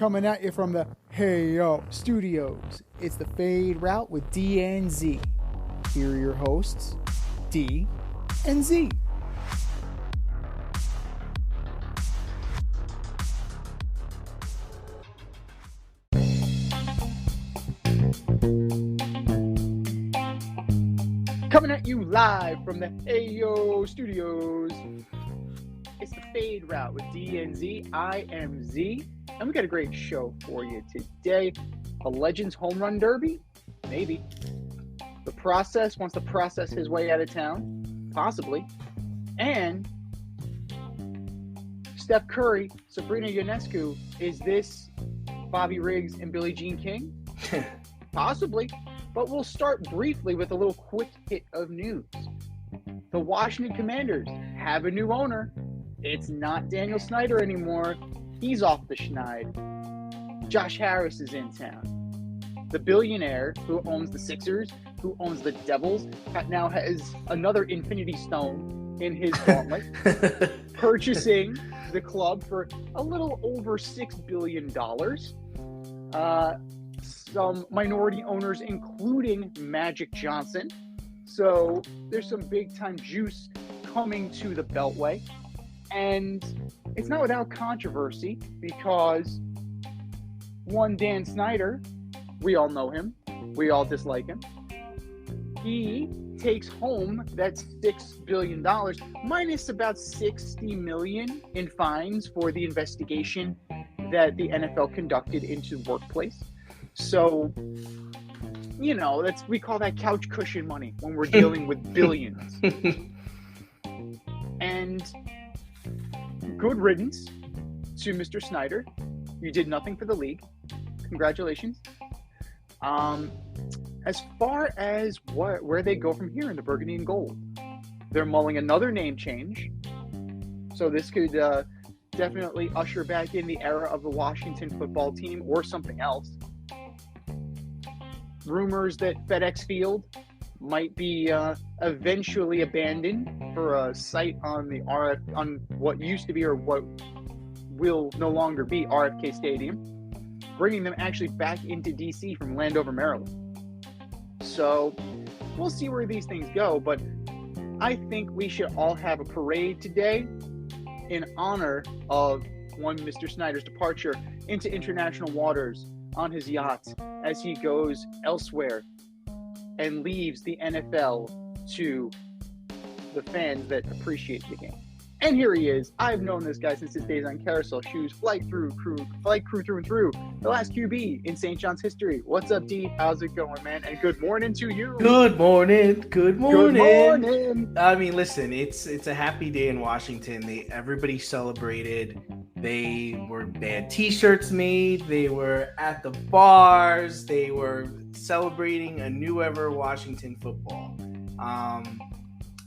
Coming at you from the Hey Yo Studios. It's the Fade Route with D and Z. Here are your hosts, D and Z. Coming at you live from the Ayo Studios. It's the Fade Route with D and Z. I am Z, and we got a great show for you today. A Legends Home Run Derby? Maybe. The Process wants to process his way out of town? Possibly. And Steph Curry, Sabrina Ionescu, is this Bobby Riggs and Billie Jean King? Possibly. But we'll start briefly with a little quick hit of news. The Washington Commanders have a new owner. It's not Daniel Snyder anymore. He's off the schneid. Josh Harris is in town. The billionaire who owns the Sixers, who owns the Devils, now has another Infinity Stone in his gauntlet, purchasing the club for a little over $6 billion. Some minority owners, including Magic Johnson. So there's some big-time juice coming to the Beltway. And it's not without controversy because, one, Dan Snyder, we all know him. We all dislike him. He takes home that $6 billion minus about $60 million in fines for the investigation that the NFL conducted into the workplace. So, you know, we call that couch cushion money when we're dealing with billions. And good riddance to Mr. Snyder. You did nothing for the league. Congratulations. As far as where they go from here in the burgundy and gold, they're mulling another name change. So this could definitely usher back in the era of the Washington football team or something else. Rumors that FedEx Field might be eventually abandoned for a site on the on what used to be or what will no longer be RFK Stadium, bringing them actually back into DC from Landover, Maryland. So we'll see where these things go, but I think we should all have a parade today in honor of one Mr. Snyder's departure into international waters on his yacht as he goes elsewhere and leaves the NFL to the fans that appreciate the game. And here he is. I've known this guy since his days on Carousel Shoes, Flight Crew through and through, the last QB in St. John's history. What's up, D? How's it going, man? And good morning to you. Good morning. Good morning. I mean, listen, it's a happy day in Washington. Everybody celebrated. They had T-shirts made. They were at the bars. They were celebrating a new ever Washington football.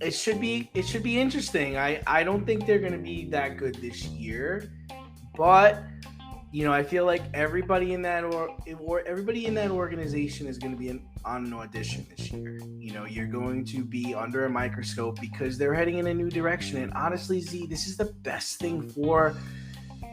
It should be interesting. I don't think they're going to be that good this year, but you know, I feel like everybody in that organization is going to be on an audition this year. You know, you're going to be under a microscope because they're heading in a new direction. And honestly, Z, this is the best thing for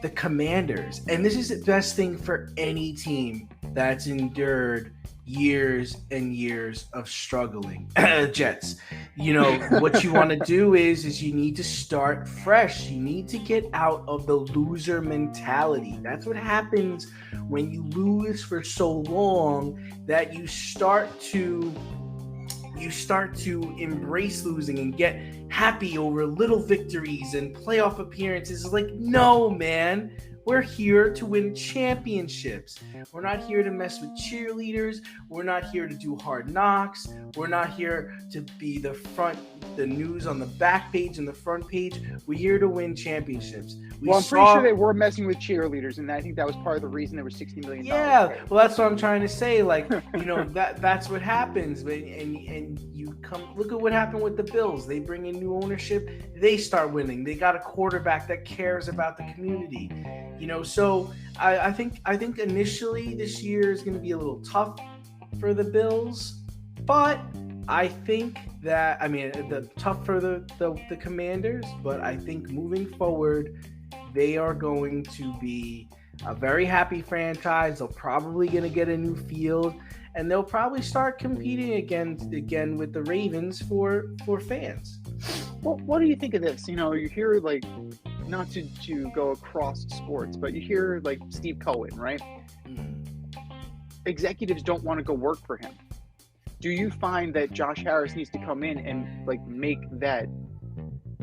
the Commanders, and this is the best thing for any team that's endured years and years of struggling. Jets, you know, what you want to do is you need to start fresh. You need to get out of the loser mentality. That's what happens when you lose for so long, that you start to embrace losing and get happy over little victories and playoff appearances. It's like, no, man. We're here to win championships. We're not here to mess with cheerleaders. We're not here to do hard knocks. We're not here to be the news on the back page and the front page. We're here to win championships. I'm pretty sure they were messing with cheerleaders, and I think that was part of the reason there was $60 million. Yeah, well, that's what I'm trying to say. Like, you know, that's what happens. And you look at what happened with the Bills. They bring in new ownership. They start winning. They got a quarterback that cares about the community. You know, so I think initially this year is going to be a little tough for the Bills, but I think that, I mean, the tough for the Commanders, but I think moving forward, they are going to be a very happy franchise. They're probably going to get a new field, and they'll probably start competing again with the Ravens for fans. Well, what do you think of this? You hear, like, not to go across sports, but you hear, like, Steve Cohen, right? Executives don't want to go work for him. Do you find that Josh Harris needs to come in and, like, make that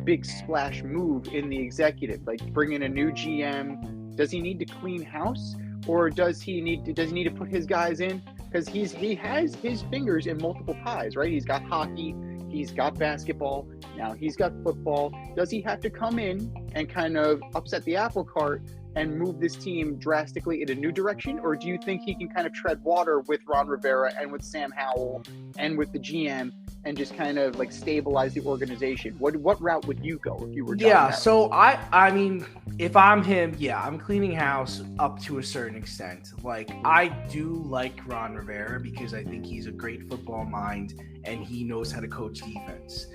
big splash move in the executive, like bring in a new GM? Does he need to clean house, or does he need to put his guys in? Because he has his fingers in multiple pies, right? He's got hockey, he's got basketball, now he's got football. Does he have to come in and kind of upset the apple cart and move this team drastically in a new direction? Or do you think he can kind of tread water with Ron Rivera and with Sam Howell and with the GM and just kind of like stabilize the organization? What route would you go if you were John Harris? So I mean, if I'm him, I'm cleaning house up to a certain extent. Like, I do like Ron Rivera because I think he's a great football mind and he knows how to coach defense.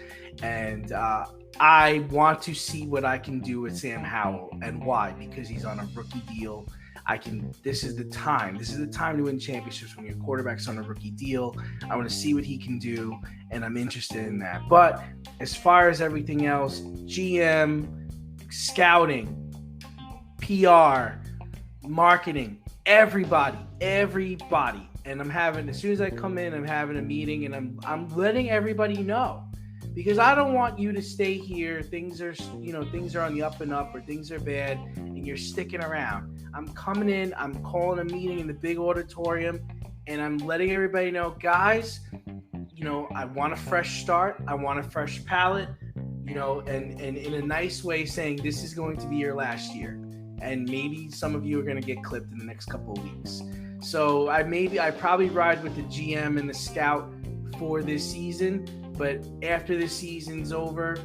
And I want to see what I can do with Sam Howell. And why? Because he's on a rookie deal. This is the time to win championships when your quarterback's on a rookie deal. I want to see what he can do, and I'm interested in that. But as far as everything else, GM, scouting, PR, marketing, everybody. And as soon as I come in, I'm having a meeting and I'm letting everybody know. Because I don't want you to stay here. Things are on the up and up, or things are bad, and you're sticking around. I'm coming in. I'm calling a meeting in the big auditorium, and I'm letting everybody know, guys. I want a fresh start. I want a fresh palette. And in a nice way, saying this is going to be your last year, and maybe some of you are going to get clipped in the next couple of weeks. So I probably ride with the GM and the scout for this season. But after the season's over,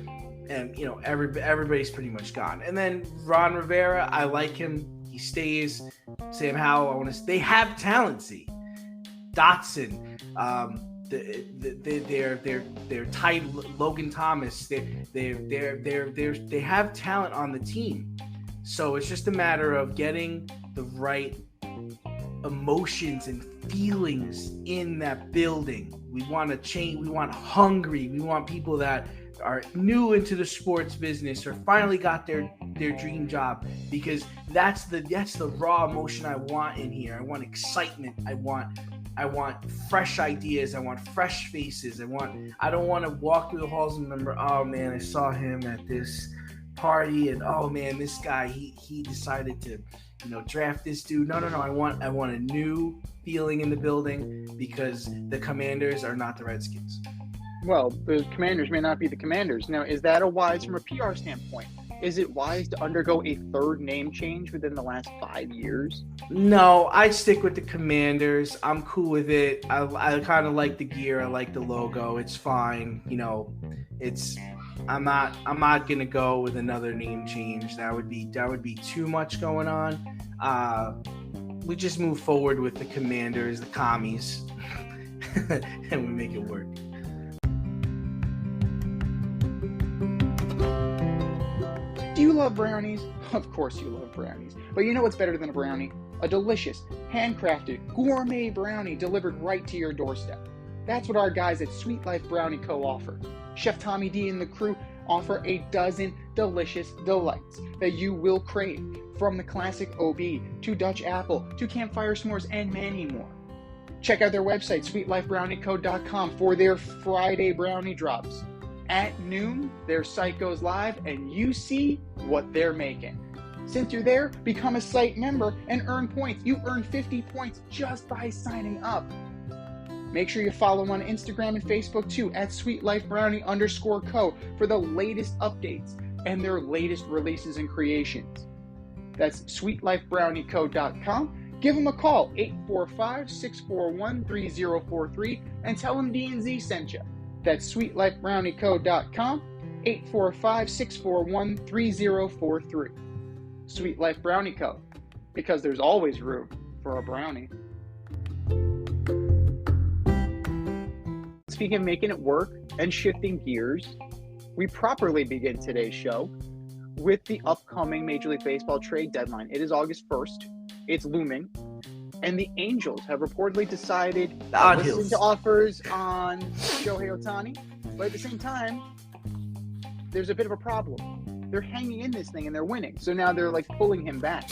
and everybody's pretty much gone. And then Ron Rivera, I like him. He stays. Sam Howell, they have talent. See, Dotson, they're tight. Logan Thomas, they have talent on the team. So it's just a matter of getting the right emotions and feelings in that building. We want to change. We want hungry. We want people that are new into the sports business or finally got their dream job, because that's the raw emotion I want in here. I want excitement. I want fresh ideas. I want fresh faces. I don't want to walk through the halls and remember, oh man, I saw him at this party, and oh man, this guy he decided to draft this dude. No. I want a new feeling in the building, because the Commanders are not the Redskins. Well, the Commanders may not be the Commanders. Now, is that wise from a PR standpoint? Is it wise to undergo a third name change within the last 5 years? No, I'd stick with the Commanders. I'm cool with it. I kind of like the gear. I like the logo. It's fine. I'm not gonna go with another name change. That would be too much going on. We just move forward with the Commanders, the commies, and we make it work. Do you love brownies? Of course you love brownies. But you know what's better than a brownie? A delicious, handcrafted, gourmet brownie delivered right to your doorstep. That's what our guys at Sweet Life Brownie Co. offer. Chef Tommy D and the crew offer a dozen delicious delights that you will crave, from the classic OB to Dutch apple to campfire s'mores and many more. Check out their website, sweetlifebrownieco.com, for their Friday brownie drops. At noon, their site goes live and you see what they're making. Since you're there, become a site member and earn points. You earn 50 points just by signing up. Make sure you follow them on Instagram and Facebook too, at sweetlifebrownie_co, for the latest updates and their latest releases and creations. That's sweetlifebrownieco.com. Give them a call, 845-641-3043, and tell them D&Z sent you. That's sweetlifebrownieco.com, 845-641-3043. Sweet Life Brownie Co., because there's always room for a brownie. Speaking of making it work and shifting gears, we properly begin today's show with the upcoming Major League Baseball trade deadline. It is August 1st. it's looming. And the Angels have reportedly decided The to listen Odds. to offers on Shohei Ohtani. But at the same time, there's a bit of a problem. They're hanging in this thing and they're winning. So now they're like pulling him back.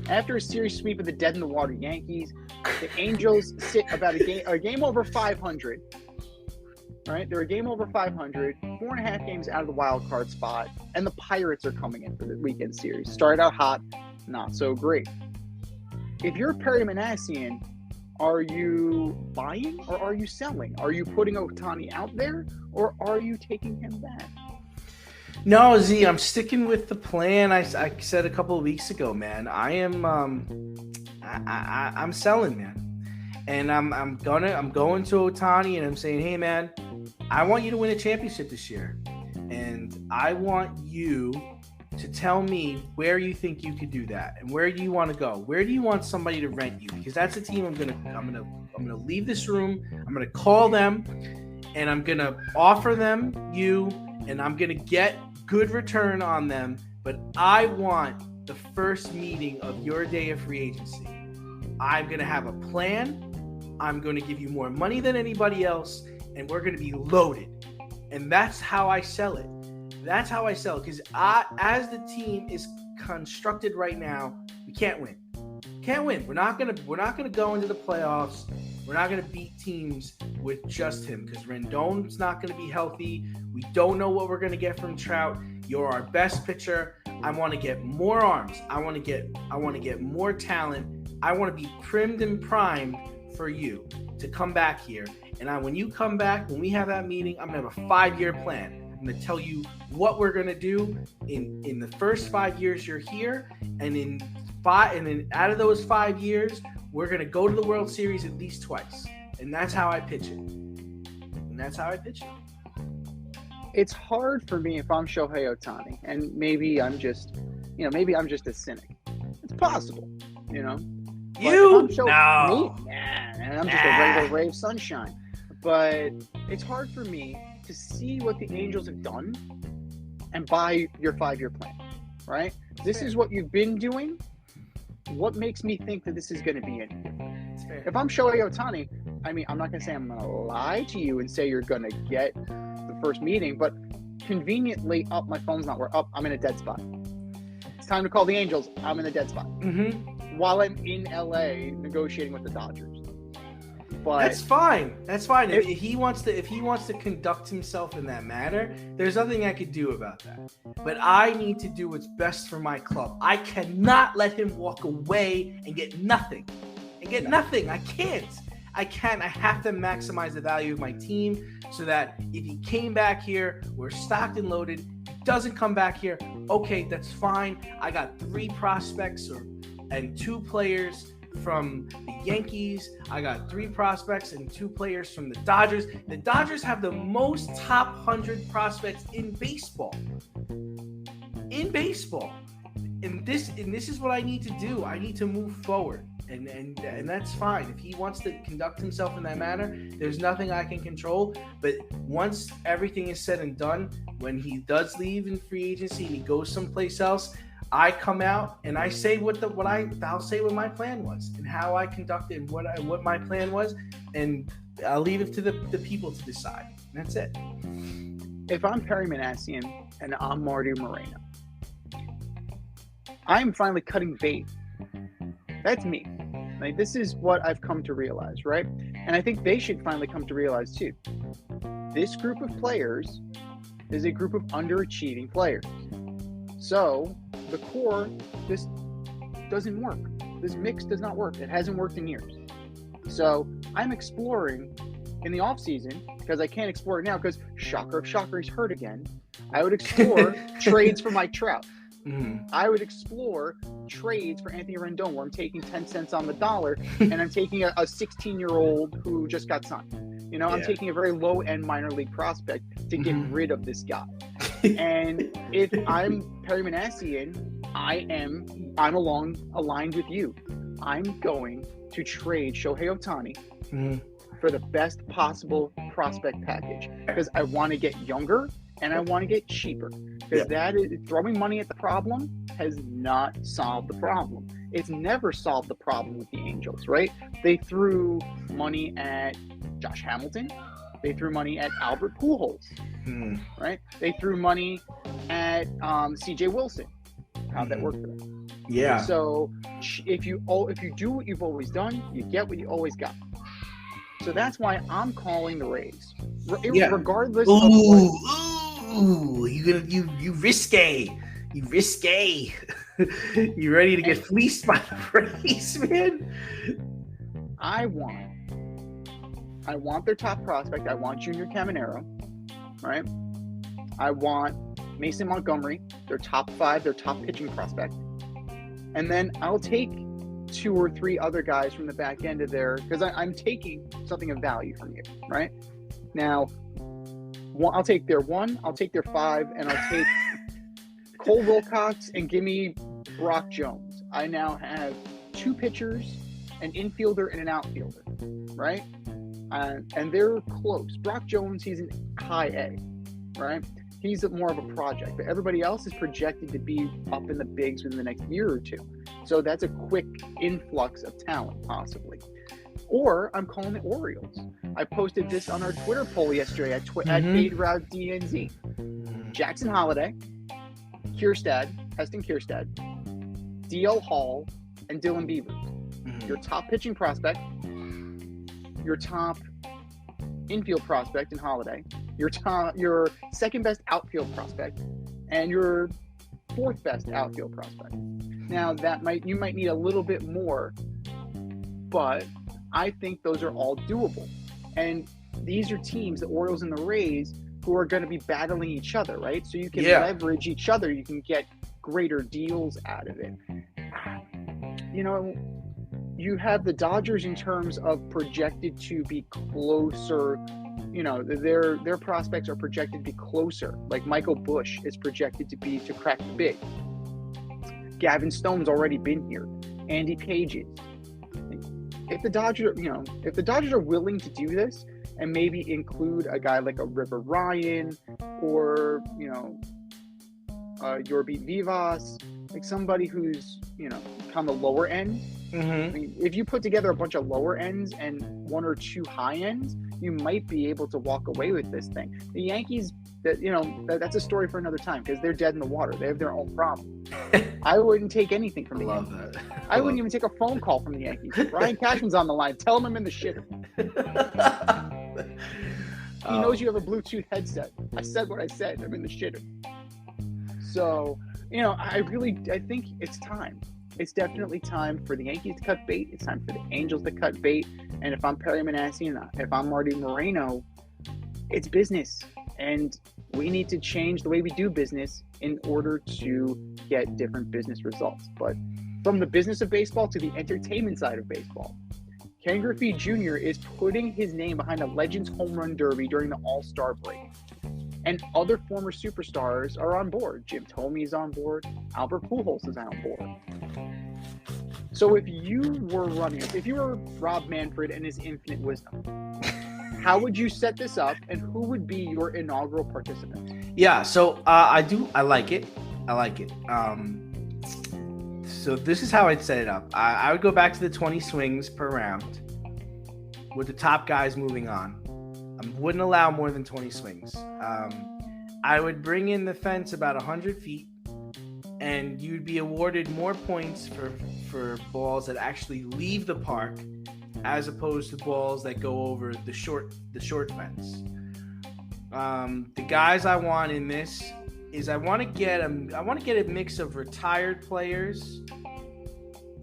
After a series sweep of the dead-in-the-water Yankees, the Angels sit about a game over 500. All right, they're a game over 500, 4.5 games out of the wild card spot, and the Pirates are coming in for the weekend series. Started out hot, not so great. If you're Perry Manassian, are you buying or are you selling? Are you putting Ohtani out there or are you taking him back? No, Z, I'm sticking with the plan I said a couple of weeks ago, man. I'm selling, man. And I'm going to Ohtani and I'm saying, hey, man, I want you to win a championship this year. And I want you to tell me where you think you could do that and where do you want to go? Where do you want somebody to rent you? Because that's a team I'm gonna leave this room. I'm gonna call them and I'm gonna offer them you and I'm gonna get good return on them. But I want the first meeting of your day of free agency. I'm gonna have a plan. I'm gonna give you more money than anybody else, and we're gonna be loaded. And that's how I sell it. That's how I sell, because as the team is constructed right now, we can't win. Can't win. We're not gonna go into the playoffs. We're not gonna beat teams with just him because Rendon's not gonna be healthy. We don't know what we're gonna get from Trout. You're our best pitcher. I want to get more arms. I want to get more talent. I want to be primed and primed for you to come back here. And when you come back, when we have that meeting, I'm gonna have a 5-year plan. I'm going to tell you what we're going to do in the first 5 years you're here. And then out of those 5 years, we're going to go to the World Series at least twice. And that's how I pitch it. It's hard for me if I'm Shohei Ohtani, and maybe I'm just a cynic. It's possible, No. No. I'm just a regular ray of sunshine. But it's hard for me to see what the Angels have done and buy your 5-year plan, right? This is what you've been doing. What makes me think that this is going to be any different? If I'm Shohei Ohtani, I'm not going to say I'm going to lie to you and say you're going to get the first meeting, but conveniently, my phone's not working. I'm in a dead spot. It's time to call the Angels. I'm in a dead spot. Mm-hmm. While I'm in LA negotiating with the Dodgers. But that's fine. If he wants to conduct himself in that manner, there's nothing I could do about that. But I need to do what's best for my club. I cannot let him walk away and get nothing. I can't. I have to maximize the value of my team so that if he came back here, we're stocked and loaded. He doesn't come back here, okay, that's fine. I got 3 prospects and 2 players from the Yankees. I got 3 prospects and 2 players from the Dodgers. The Dodgers have the most top 100 prospects in baseball. And this is what I need to do. I need to move forward. And that's fine. If he wants to conduct himself in that manner, there's nothing I can control. But once everything is said and done, when he does leave in free agency and he goes someplace else, I come out and I say I'll say what my plan was and how I conducted what my plan was, and I'll leave it to the people to decide. And that's it. If I'm Perry Manassian and I'm Marty Moreno, I'm finally cutting bait. That's me. Like, this is what I've come to realize, right? And I think they should finally come to realize too. This group of players is a group of underachieving players. So the core just doesn't work. This mix does not work. It hasn't worked in years. So I'm exploring in the offseason, because I can't explore it now because shocker of shocker, he's hurt again. I would explore trades for Mike Trout. Mm-hmm. I would explore trades for Anthony Rendon where I'm taking 10 cents on the dollar and I'm taking a 16-year-old who just got signed. I'm taking a very low-end minor league prospect to get rid of this guy. And if I'm Perry Manassian, I'm aligned with you. I'm going to trade Shohei Ohtani for the best possible prospect package because I want to get younger and I want to get cheaper because that is throwing money at the problem has not solved the problem. it's never solved the problem with the Angels, right? They threw money at Josh Hamilton. They threw money at Albert Pujols, right? They threw money at C.J. Wilson. How'd that work for them? Yeah. So if you do what you've always done, you get what you always got. So that's why I'm calling the Rays, regardless of what. Ooh, you risque. You risque. You ready to get fleeced by the Rays, man? I want their top prospect. I want Junior Caminero, right? I want Mason Montgomery, their top 5, their top pitching prospect. And then I'll take 2 or 3 other guys from the back end of there, because I'm taking something of value from you, right? Now, I'll take their 1, I'll take their 5, and I'll take Cole Wilcox and give me Brock Jones. I now have 2 pitchers, an infielder, and an outfielder, right? And they're close. Brock Jones, he's an high A, right? He's more of a project, but everybody else is projected to be up in the bigs within the next year or 2. So that's a quick influx of talent, possibly. Or I'm calling the Orioles. I posted this on our Twitter poll yesterday at FadeRouteDNZ. Jackson Holliday, Heston Kierstad, DL Hall, and Dylan Beavers. Your top pitching prospect, your top infield prospect in Holliday, your second best outfield prospect, and your 4th best outfield prospect. Now you might need a little bit more, but I think those are all doable. And these are teams, the Orioles and the Rays, who are going to be battling each other, right? So you can leverage each other. You can get greater deals out of it. You know, you have the Dodgers in terms of projected to be closer. You know, their prospects are projected to be closer. Like Michael Busch is projected to crack the big. Gavin Stone's already been here. Andy Page is. If the Dodgers are willing to do this and maybe include a guy like a River Ryan or, Yorby Vivas, like somebody who's, on the lower end. I mean, if you put together a bunch of lower ends and 1 or 2 high ends, you might be able to walk away with this thing. The Yankees, that's a story for another time because they're dead in the water. They have their own problem. I wouldn't take anything from the Yankees. I wouldn't even take a phone call from the Yankees. Brian Cashman's on the line. Tell him I'm in the shitter. He knows you have a Bluetooth headset. I said what I said. I'm in the shitter. So, I think it's time. It's definitely time for the Yankees to cut bait. It's time for the Angels to cut bait. And if I'm Perry Manassi and if I'm Marty Moreno, it's business. And we need to change the way we do business in order to get different business results. But from the business of baseball to the entertainment side of baseball, Ken Griffey Jr. is putting his name behind a Legends Home Run Derby during the All-Star break. And other former superstars are on board. Jim Thome is on board. Albert Pujols is on board. So if you were Rob Manfred and his infinite wisdom, how would you set this up, and who would be your inaugural participant? Yeah, so I like it. So this is how I'd set it up. I would go back to the 20 swings per round with the top guys moving on. I wouldn't allow more than 20 swings. I would bring in the fence about 100 feet, and you'd be awarded more points for balls that actually leave the park as opposed to balls that go over the short fence. The guys I want in this is I want to get a mix of retired players,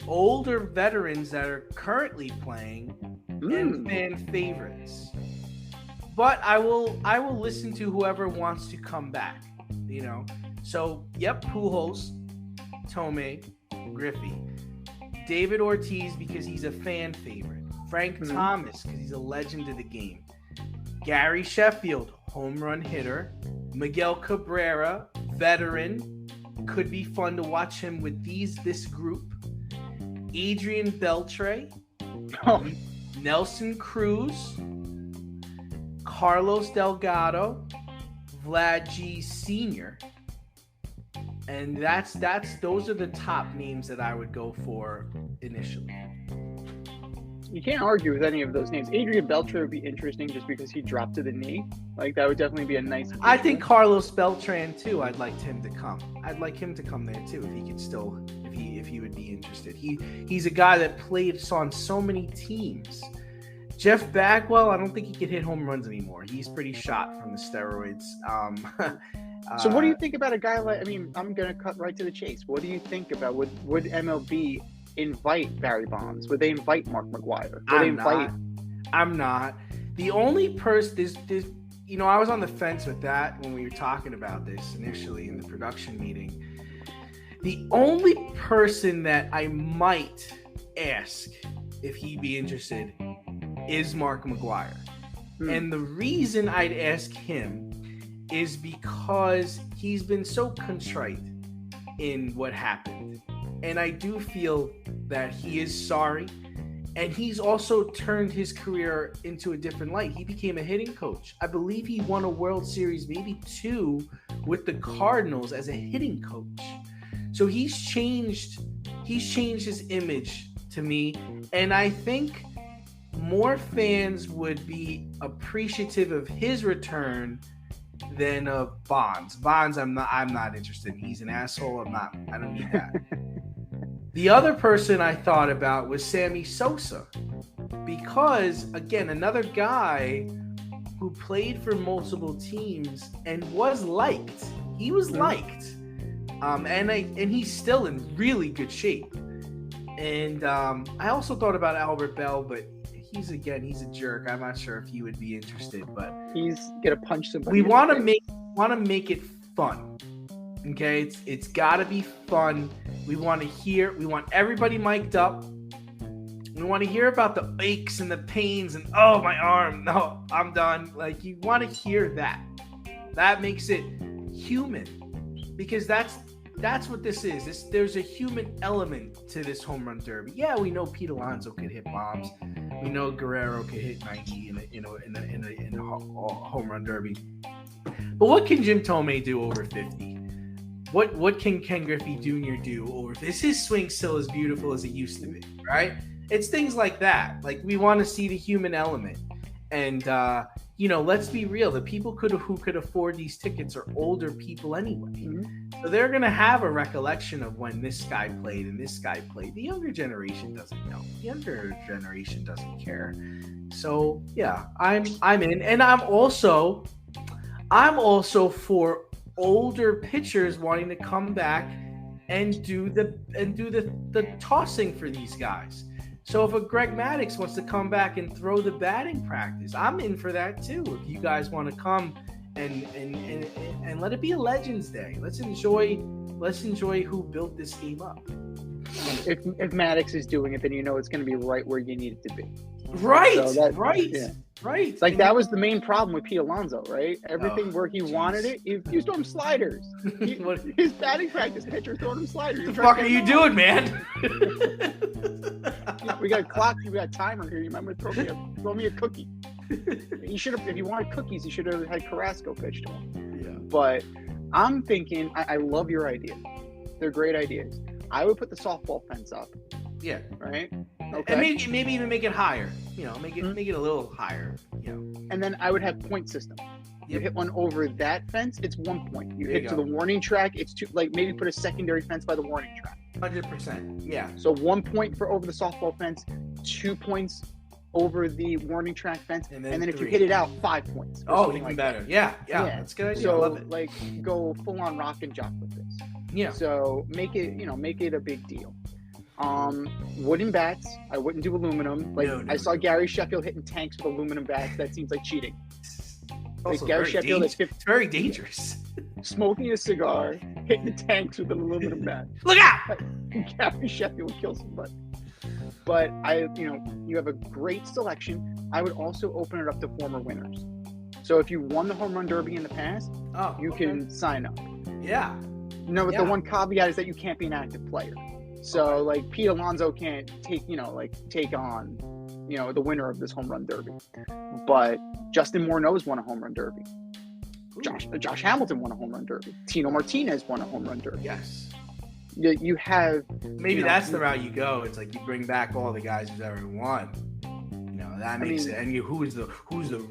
older veterans that are currently playing, and fan favorites. But I will listen to whoever wants to come back, So, Pujols, Thome, Griffey. David Ortiz because he's a fan favorite. Frank Thomas because he's a legend of the game. Gary Sheffield, home run hitter. Miguel Cabrera, veteran. Could be fun to watch him with this group. Adrian Beltre. Nelson Cruz. Carlos Delgado. Vlad G. Sr. And those are the top names that I would go for initially. You can't argue with any of those names. Adrian Beltre would be interesting just because he dropped to the knee. Like, that would definitely be a nice visual. I think Carlos Beltran too. I'd like him to come. I'd like him to come there too if he could still, if he would be interested. He's a guy that played on so many teams. Jeff Bagwell, I don't think he can hit home runs anymore. He's pretty shot from the steroids. So what do you think about a guy like? I mean, I'm gonna cut right to the chase. What do you think about would MLB invite Barry Bonds? Would they invite Mark McGwire? I'm not. The only person there's I was on the fence with that when we were talking about this initially in the production meeting. The only person that I might ask if he'd be interested is Mark McGwire. And the reason I'd ask him is because he's been so contrite in what happened. And I do feel that he is sorry. And he's also turned his career into a different light. He became a hitting coach. I believe he won a World Series, maybe 2, with the Cardinals as a hitting coach. So he's changed his image to me. And I think more fans would be appreciative of his return than of Bonds. Bonds, I'm not interested in. He's an asshole. I don't need that. The other person I thought about was Sammy Sosa, because again, another guy who played for multiple teams and was liked. He was liked, and he's still in really good shape. And I also thought about Albert Bell, but he's a jerk. I'm not sure if he would be interested, but he's gonna punch somebody. We want to make it fun. Okay, it's got to be fun. We want everybody mic'd up. We want to hear about the aches and the pains and oh, my arm, no, I'm done. Like, you want to hear that. That makes it human, because that's what this is. There's a human element to this home run derby. Yeah, we know Pete Alonso could hit bombs. We know Guerrero could hit 90 in a home run derby. But what can Jim Thome do over 50? What can Ken Griffey Jr. do over? Is his swing still as beautiful as it used to be? Right? It's things like that. Like, we want to see the human element, and let's be real. The people who could afford these tickets are older people anyway, so they're gonna have a recollection of when this guy played and this guy played. The younger generation doesn't know. The younger generation doesn't care. So yeah, I'm in, and I'm also for older pitchers wanting to come back and do the tossing for these guys. So if a Greg Maddux wants to come back and throw the batting practice, I'm in for that too. If you guys want to come and let it be a Legends Day, let's enjoy who built this game up. If Maddux is doing it, then it's going to be right where you need it to be. Right, so right. Yeah. Right. Like, that was the main problem with Pete Alonso, right? Everything where he wanted it, he was throwing sliders. His batting practice pitcher throwing him sliders. What the fuck are you doing, man? We got a clock. We got a timer here. You remember? Throw me a cookie. He should have. If he wanted cookies, he should have had Carrasco pitch to him. Yeah. But I'm thinking, I love your idea. They're great ideas. I would put the softball fence up. Yeah. Right. Okay. And maybe even make it higher. Make it a little higher. And then I would have point system. You hit one over that fence, it's 1 point. You hit to the warning track, it's 2. Like, maybe put a secondary fence by the warning track. 100%. Yeah. So 1 point for over the softball fence, 2 points over the warning track fence, and then if you hit it out, 5 points. Oh, even better. Yeah. That's a good idea. So, I love it. Like, go full on rock and jock with this. Yeah. So make it a big deal. Wooden bats. I wouldn't do aluminum. I saw Gary Sheffield hitting tanks with aluminum bats. That seems like cheating. Like Gary Sheffield, it's very dangerous. Smoking a cigar, hitting tanks with an aluminum bat. Look out! Gary Sheffield will kill somebody. But you have a great selection. I would also open it up to former winners. So if you won the home run derby in the past, you can sign up. Yeah. The one caveat is that you can't be an active player. So like Pete Alonso can't take on, the winner of this home run derby. But Justin Morneau's won a home run derby. Josh Hamilton won a home run derby. Tino Martinez won a home run derby. Yes. You have maybe that's the route you go. It's like you bring back all the guys who's ever won. That makes it. And who's the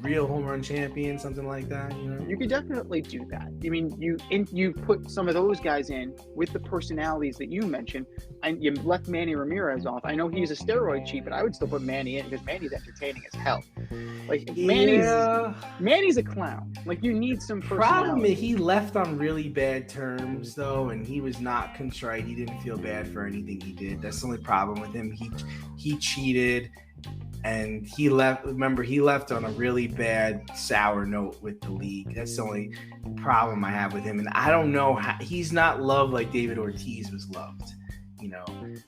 real home run champion? Something like that. You could definitely do that. I mean, you put some of those guys in with the personalities that you mentioned, and you left Manny Ramirez off. I know he's a steroid cheat, but I would still put Manny in because Manny's entertaining as hell. Like Manny's a clown. Like you need some personality. Problem is he left on really bad terms though, and he was not contrite. He didn't feel bad for anything he did. That's the only problem with him. He cheated. And he left. Remember, he left on a really bad, sour note with the league. That's the only problem I have with him. And I don't know how he's not loved like David Ortiz was loved.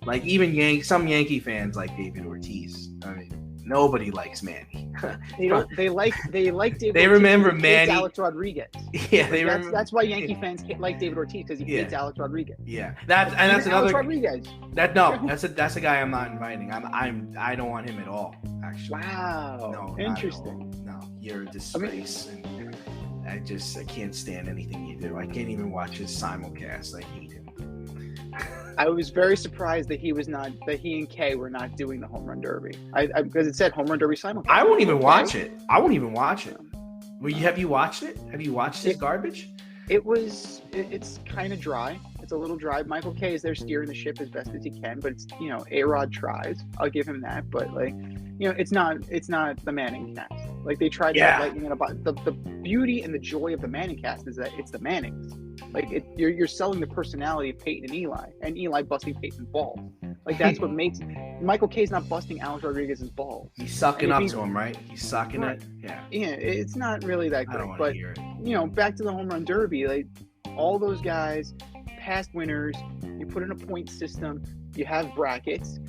Like even some Yankee fans like David Ortiz. I mean, nobody likes Manny. They like David. They remember Manny. Alex Rodriguez. Yeah, that's why Yankee fans like David Ortiz because he hates Alex Rodriguez. Yeah, that's another. Alex Rodriguez. That's a guy I'm not inviting. I don't want him at all. Actually. Wow. No, interesting. No, you're a disgrace. And I can't stand anything you do. I can't even watch his simulcast. I hate him. I was very surprised that he and Kay were not doing the home run derby. Because it said home run derby simulcast. I won't even watch it. Have you watched it? Have you watched this garbage? It's kind of dry. It's a little dry. Michael Kay is there steering the ship as best as he can, but it's A-Rod tries. I'll give him that, but it's not the Manning cast. Like they tried that lightning in a bottle. The beauty and the joy of the Manning cast is that it's the Mannings. Like you're selling the personality of Peyton and Eli busting Peyton's balls. Like that's what makes Michael Kay's not busting Alex Rodriguez's balls. He's sucking up to him, right? He's sucking it. Yeah. Yeah, it's not really that great. I don't want to hear it. Back to the home run derby, like all those guys, past winners, you put in a point system, you have brackets.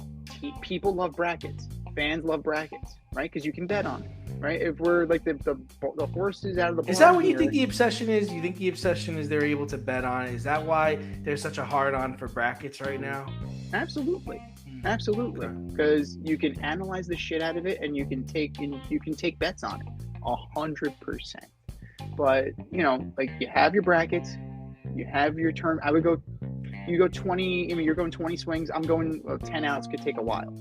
People love brackets. Fans love brackets, right? Because you can bet on it, right? If we're like the horses out of the barn. Is that what you think the obsession is? You think the obsession is they're able to bet on it? Is that why there's such a hard on for brackets right now? Absolutely, because you can analyze the shit out of it, and you can take bets on it, 100%. But like you have your brackets, you have your term. You go 20. I mean, you're going 20 swings. I'm going 10 outs. Could take a while.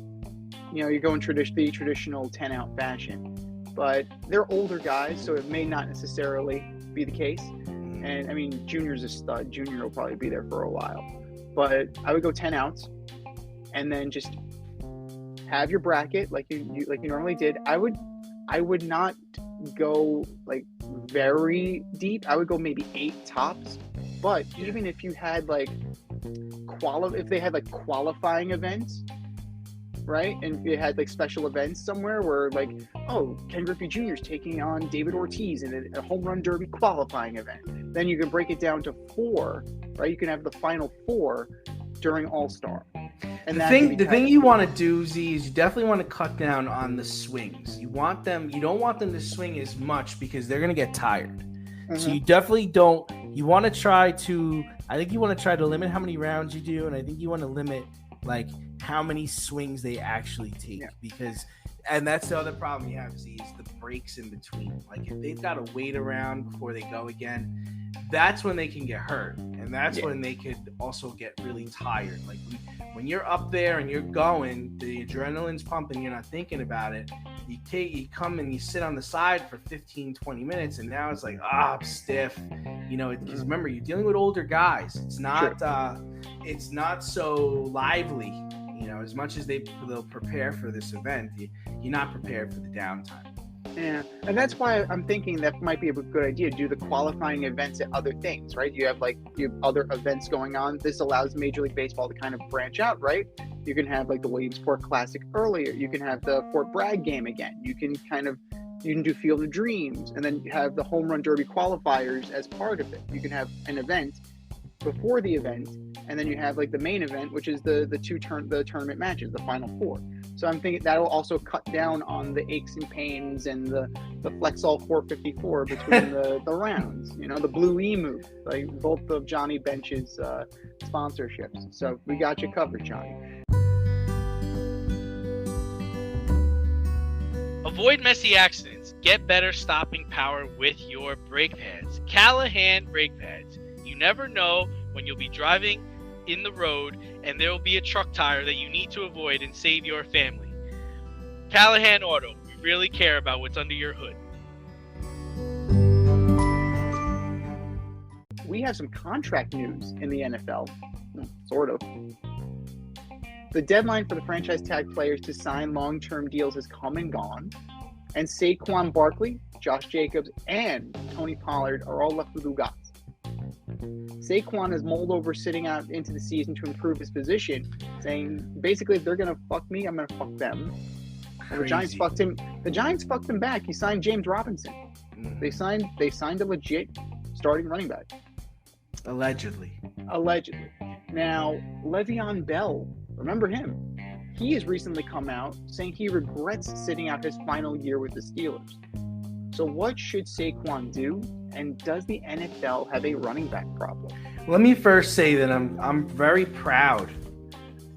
You're going the traditional 10-out fashion, but they're older guys, so it may not necessarily be the case. And I mean, Junior's a stud. Junior will probably be there for a while, but I would go 10 outs, and then just have your bracket like you normally did. I would not go like very deep. I would go maybe 8 tops. But even if you had like if they had like qualifying events. Right, and you had like special events somewhere where like, Ken Griffey Jr. is taking on David Ortiz in a home run derby qualifying event. Then you can break it down to 4, right? You can have the final 4 during All-Star. And the thing you want to do, Z, is you definitely want to cut down on the swings. You don't want them to swing as much because they're going to get tired. Mm-hmm. So you definitely don't. You want to try to. I think you want to try to limit how many rounds you do, and I think you want to limit like how many swings they actually take and that's the other problem you have is the breaks in between. Like if they've got to wait around before they go again, that's when they can get hurt, and that's when they could also get really tired. Like when you're up there and you're going, the adrenaline's pumping, you're not thinking about it. You come and you sit on the side for 15-20 minutes, and now it's like I'm stiff, because remember, you're dealing with older guys. It's not so lively. As much as they'll prepare for this event, you're not prepared for the downtime. Yeah, and that's why I'm thinking that might be a good idea. Do the qualifying events at other things, right? You have other events going on. This allows Major League Baseball to kind of branch out, right? You can have like the Williamsport Classic earlier. You can have the Fort Bragg game again. You can do Field of Dreams, and then you have the Home Run Derby qualifiers as part of it. You can have an event before the event, and then you have like the main event, which is the tournament matches, the Final 4. So I'm thinking that'll also cut down on the aches and pains and the Flexall 454 between the rounds. The Blue Emu, like both of Johnny Bench's sponsorships. So we got you covered, Johnny. Avoid messy accidents. Get better stopping power with your brake pads. Callahan brake pads. You never know when you'll be driving in the road and there will be a truck tire that you need to avoid and save your family. Callahan Auto. We really care about what's under your hood. We have some contract news in the NFL. Sort of. The deadline for the franchise tag players to sign long-term deals has come and gone. And Saquon Barkley, Josh Jacobs, and Tony Pollard are all left with Ugats. Saquon has mulled over sitting out into the season to improve his position, saying basically if they're gonna fuck me, I'm gonna fuck them. And the Giants fucked him. The Giants fucked him back. He signed James Robinson. They signed a legit starting running back. Allegedly. Now, Le'Veon Bell, remember him? He has recently come out saying he regrets sitting out his final year with the Steelers. So what should Saquon do? And does the NFL have a running back problem? Let me first say that I'm very proud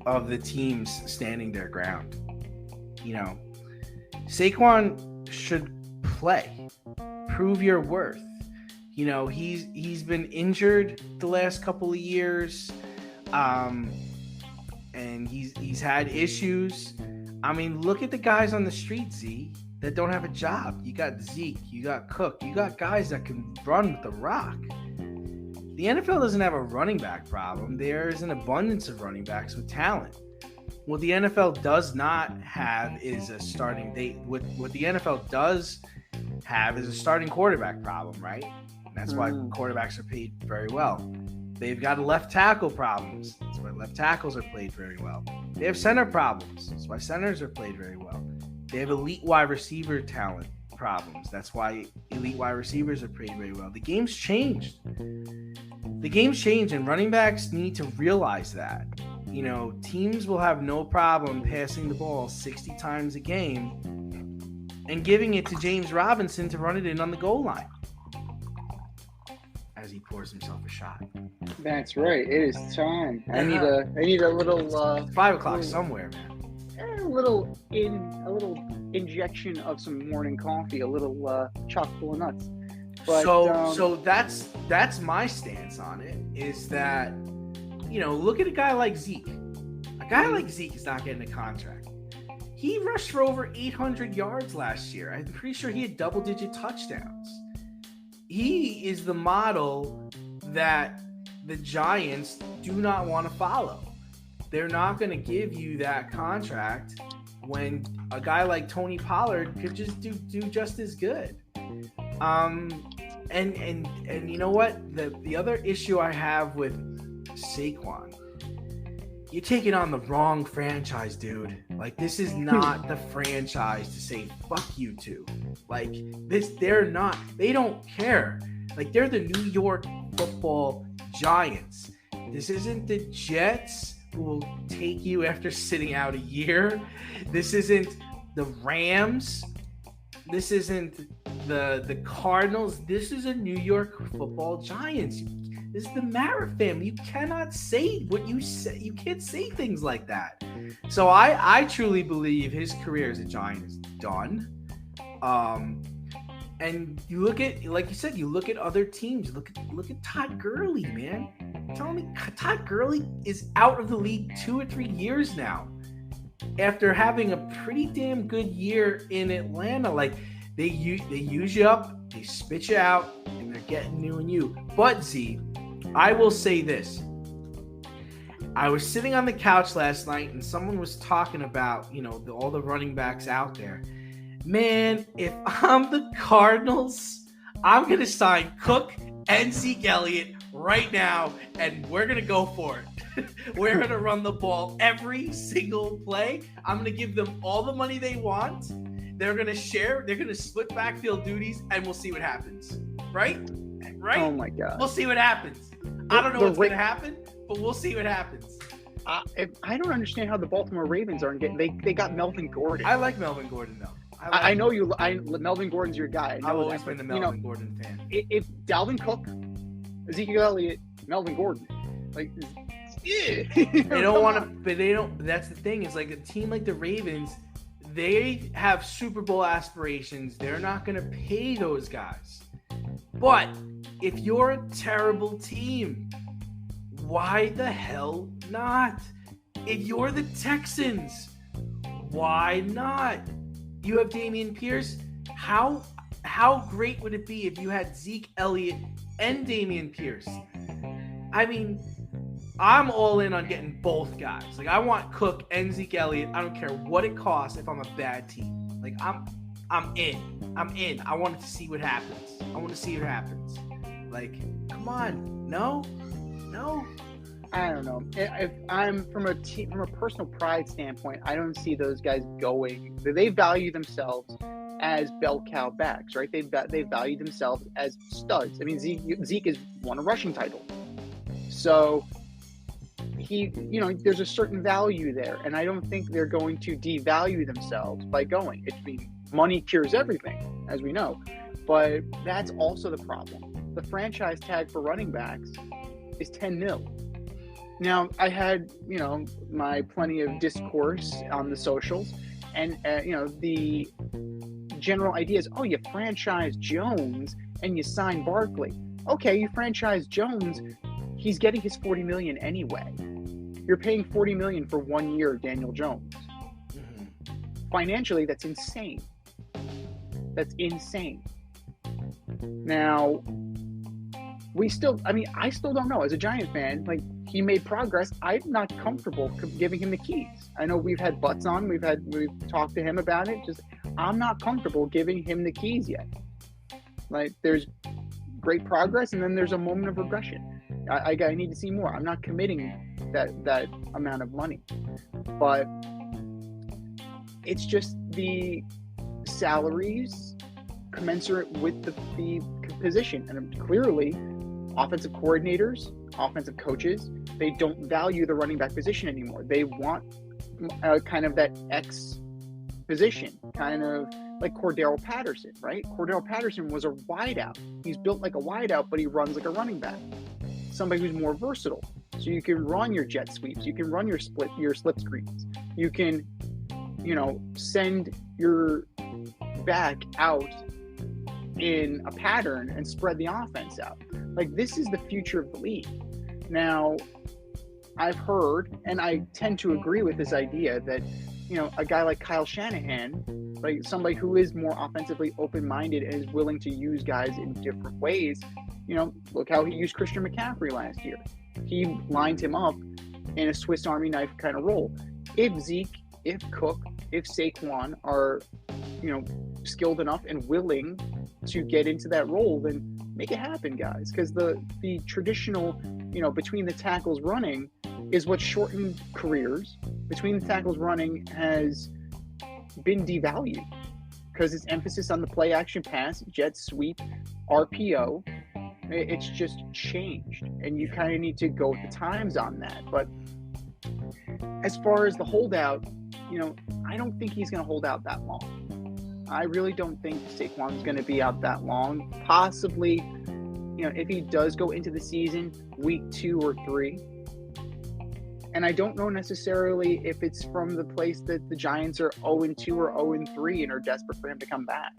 of the teams standing their ground. You know, Saquon should play. Prove your worth. You know, he's been injured the last couple of years. And he's had issues. I mean, look at the guys on the street, Z, that don't have a job. You got Zeke, you got Cook, you got guys that can run with the rock. The NFL doesn't have a running back problem. There's an abundance of running backs with talent. What the NFL does not have is a starting date. What the NFL does have is a starting quarterback problem, right? That's why quarterbacks are paid very well. They've got left tackle problems. That's why left tackles are played very well. They have center problems. That's why centers are played very well. They have elite wide receiver talent problems. That's why elite wide receivers are played very well. The game's changed. And running backs need to realize that. You know, teams will have no problem passing the ball 60 times a game and giving it to James Robinson to run it in on the goal line. As he pours himself a shot. That's right. It is time. I need a little 5 o'clock somewhere, man. A little injection of some morning coffee, a little chock full of nuts. But, so that's my stance on it. Is that, you know, look at a guy like Zeke. A guy like Zeke is not getting a contract. He rushed for over 800 yards last year. I'm pretty sure he had double-digit touchdowns. He is the model that the Giants do not want to follow. They're not going to give you that contract when a guy like Tony Pollard could just do just as good. And you know what? The other issue I have with Saquon, you're taking on the wrong franchise, dude. Like, this is not the franchise to say fuck you to. Like, they don't care. Like, they're the New York Football Giants. This isn't the Jets who will take you after sitting out a year. This isn't the Rams. This isn't the Cardinals. This is a New York Football Giants. This is the Mara family. You cannot say what you say. You can't say things like that. So I truly believe his career as a Giant is done. And you look at, like you said, you look at other teams. Look at Todd Gurley, man. Tell me, Todd Gurley is out of the league 2 or 3 years now, after having a pretty damn good year in Atlanta. Like, they use you up, they spit you out, and they're getting new and you. But Z, I will say this. I was sitting on the couch last night and someone was talking about, you know, all the running backs out there. Man, if I'm the Cardinals, I'm going to sign Cook and Zeke Elliott right now, and we're going to go for it. We're going to run the ball every single play. I'm going to give them all the money they want. They're going to share. They're going to split backfield duties, and we'll see what happens. Right? Oh, my God. We'll see what happens. I don't know what's going to happen, but we'll see what happens. I don't understand how the Baltimore Ravens aren't getting. They got Melvin Gordon. I like Melvin Gordon, though. I know you. Melvin Gordon's your guy. I've always been a Melvin Gordon fan. If Dalvin Cook, Ezekiel Elliott, Melvin Gordon, like, yeah, they don't want to. But they don't. That's the thing. It's like a team like the Ravens. they have Super Bowl aspirations. They're not going to pay those guys. But if you're a terrible team, why the hell not? If you're the Texans, why not? You have Dameon Pierce. How great would it be if you had Zeke Elliott and Dameon Pierce? I mean, I'm all in on getting both guys. Like, I want Cook and Zeke Elliott. I don't care what it costs if I'm a bad team. Like, I'm in. I'm in. I wanted to see what happens. Like, come on. No. I don't know. If I'm from a personal pride standpoint, I don't see those guys going. They value themselves as bell cow backs, right? They value themselves as studs. I mean, Zeke has won a rushing title, so there's a certain value there, and I don't think they're going to devalue themselves by going. Money cures everything, as we know, but that's also the problem. The franchise tag for running backs is $10 million. Now, I had, my plenty of discourse on the socials, and, the general idea is, you franchise Jones and you sign Barkley. Okay, you franchise Jones, he's getting his $40 million anyway. You're paying $40 million for 1 year of Daniel Jones. Mm-hmm. Financially, that's insane. Now, I still don't know. As a Giant fan, like, he made progress. I'm not comfortable giving him the keys. I know we've had butts on. We've talked to him about it. I'm not comfortable giving him the keys yet. Like, there's great progress, and then there's a moment of regression. I need to see more. I'm not committing that amount of money. But it's just the salaries commensurate with the position. And clearly, offensive coordinators, offensive coaches, they don't value the running back position anymore. They want kind of that X position, kind of like Cordero Patterson, right? Cordero Patterson was a wideout. He's built like a wideout, but he runs like a running back. Somebody who's more versatile. So you can run your jet sweeps. You can run your slip screens. You can, send your back out in a pattern and spread the offense out. Like, this is the future of the league. Now, I've heard, and I tend to agree with this idea that, a guy like Kyle Shanahan, like somebody who is more offensively open-minded and is willing to use guys in different ways, look how he used Christian McCaffrey last year. He lined him up in a Swiss Army knife kind of role. If Zeke, if Cook, if Saquon are, skilled enough and willing to get into that role, then make it happen, guys. Because the traditional, between the tackles running is what shortened careers. Between the tackles running has been devalued because its emphasis on the play action pass, jet sweep, RPO, it's just changed. And you kind of need to go with the times on that. But as far as the holdout, I don't think he's going to hold out that long. I really don't think Saquon's going to be out that long. Possibly, if he does go into the season, week 2 or 3. And I don't know necessarily if it's from the place that the Giants are 0-2 or 0-3 and are desperate for him to come back.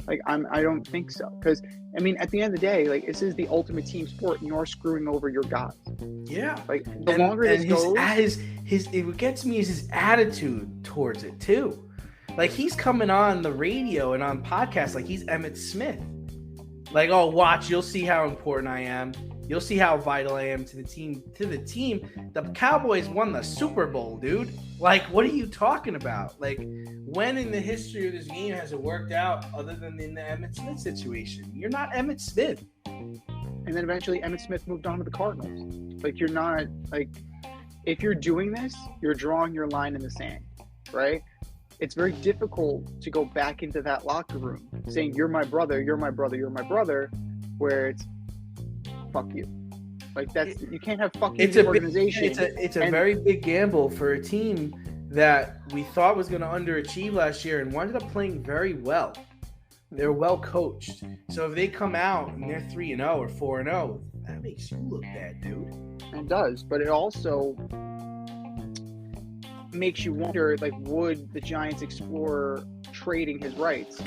Like, I don't think so. Because, at the end of the day, like, this is the ultimate team sport, and you're screwing over your guys. Yeah. Like, the longer this goes... What gets me is his attitude towards it, too. Like, he's coming on the radio and on podcasts like he's Emmitt Smith. Like, oh, watch, you'll see how important I am. You'll see how vital I am to the team. The Cowboys won the Super Bowl, dude. Like, what are you talking about? Like, when in the history of this game has it worked out other than in the Emmitt Smith situation? You're not Emmitt Smith. And then eventually Emmitt Smith moved on to the Cardinals. Like, you're not, like, if you're doing this, you're drawing your line in the sand, right? It's very difficult to go back into that locker room saying, you're my brother, you're my brother, you're my brother, where it's, fuck you. Like, that's, you can't have fucking organization. It's a very big gamble for a team that we thought was going to underachieve last year and wound up playing very well. They're well coached. So if they come out and they're 3-0 or 4-0, that makes you look bad, dude. It does, but it also, makes you wonder, like, would the Giants explore trading his rights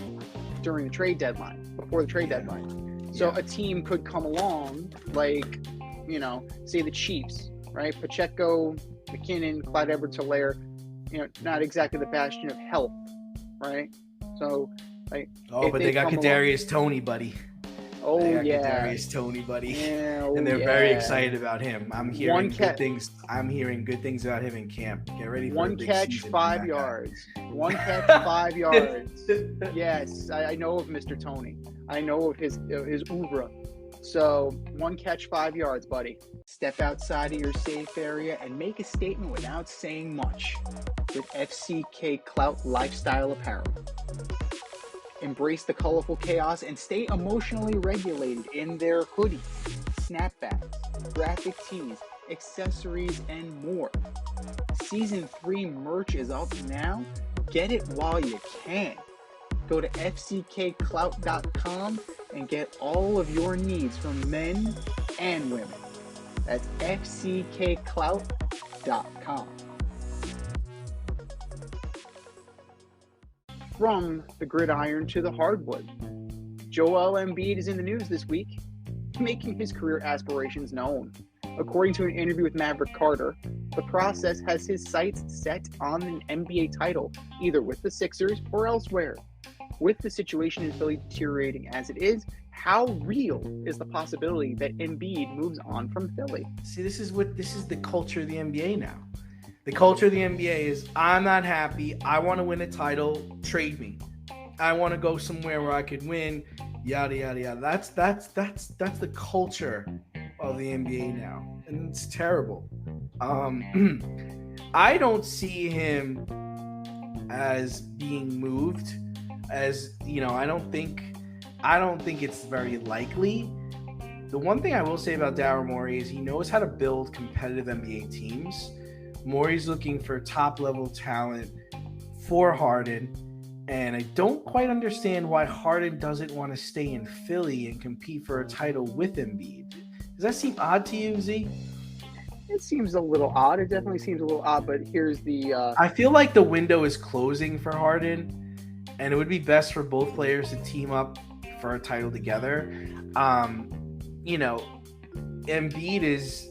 during the trade deadline, before the trade deadline? So a team could come along, like, you know, say the Chiefs, right? Pacheco, McKinnon, Clyde Edwards-Helaire, you know, not exactly the bastion of health, right? So, like, but they got Kadarius Toney, buddy. Oh yeah, Kadarius Toney, buddy, and they're very excited about him. I'm hearing good things. I'm hearing good things about him in camp. Get ready for one a big catch, season 5 yards. One catch, 5 yards. Yes, I know of Mr. Toney. I know of his oeuvre. So 1 catch, 5 yards, buddy. Step outside of your safe area and make a statement without saying much with FCK Clout Lifestyle Apparel. Embrace the colorful chaos and stay emotionally regulated in their hoodies, snapbacks, graphic tees, accessories, and more. Season 3 merch is up now. Get it while you can. Go to fckclout.com and get all of your needs from men and women. That's fckclout.com. From the gridiron to the hardwood, Joel Embiid is in the news this week, making his career aspirations known. According to an interview with Maverick Carter, the process has his sights set on an NBA title, either with the Sixers or elsewhere. With the situation in Philly deteriorating as it is, how real is the possibility that Embiid moves on from Philly? See, this is the culture of the NBA now. The culture of the NBA is, I'm not happy. I want to win a title. Trade me. I want to go somewhere where I could win. Yada yada yada. That's the culture of the NBA now, and it's terrible. I don't see him as being moved. As you know, I don't think it's very likely. The one thing I will say about Daryl Morey is he knows how to build competitive NBA teams. Morey's looking for top-level talent for Harden, and I don't quite understand why Harden doesn't want to stay in Philly and compete for a title with Embiid. Does that seem odd to you, Z? It seems a little odd. It definitely seems a little odd, but here's the... I feel like the window is closing for Harden, and it would be best for both players to team up for a title together. You know, Embiid is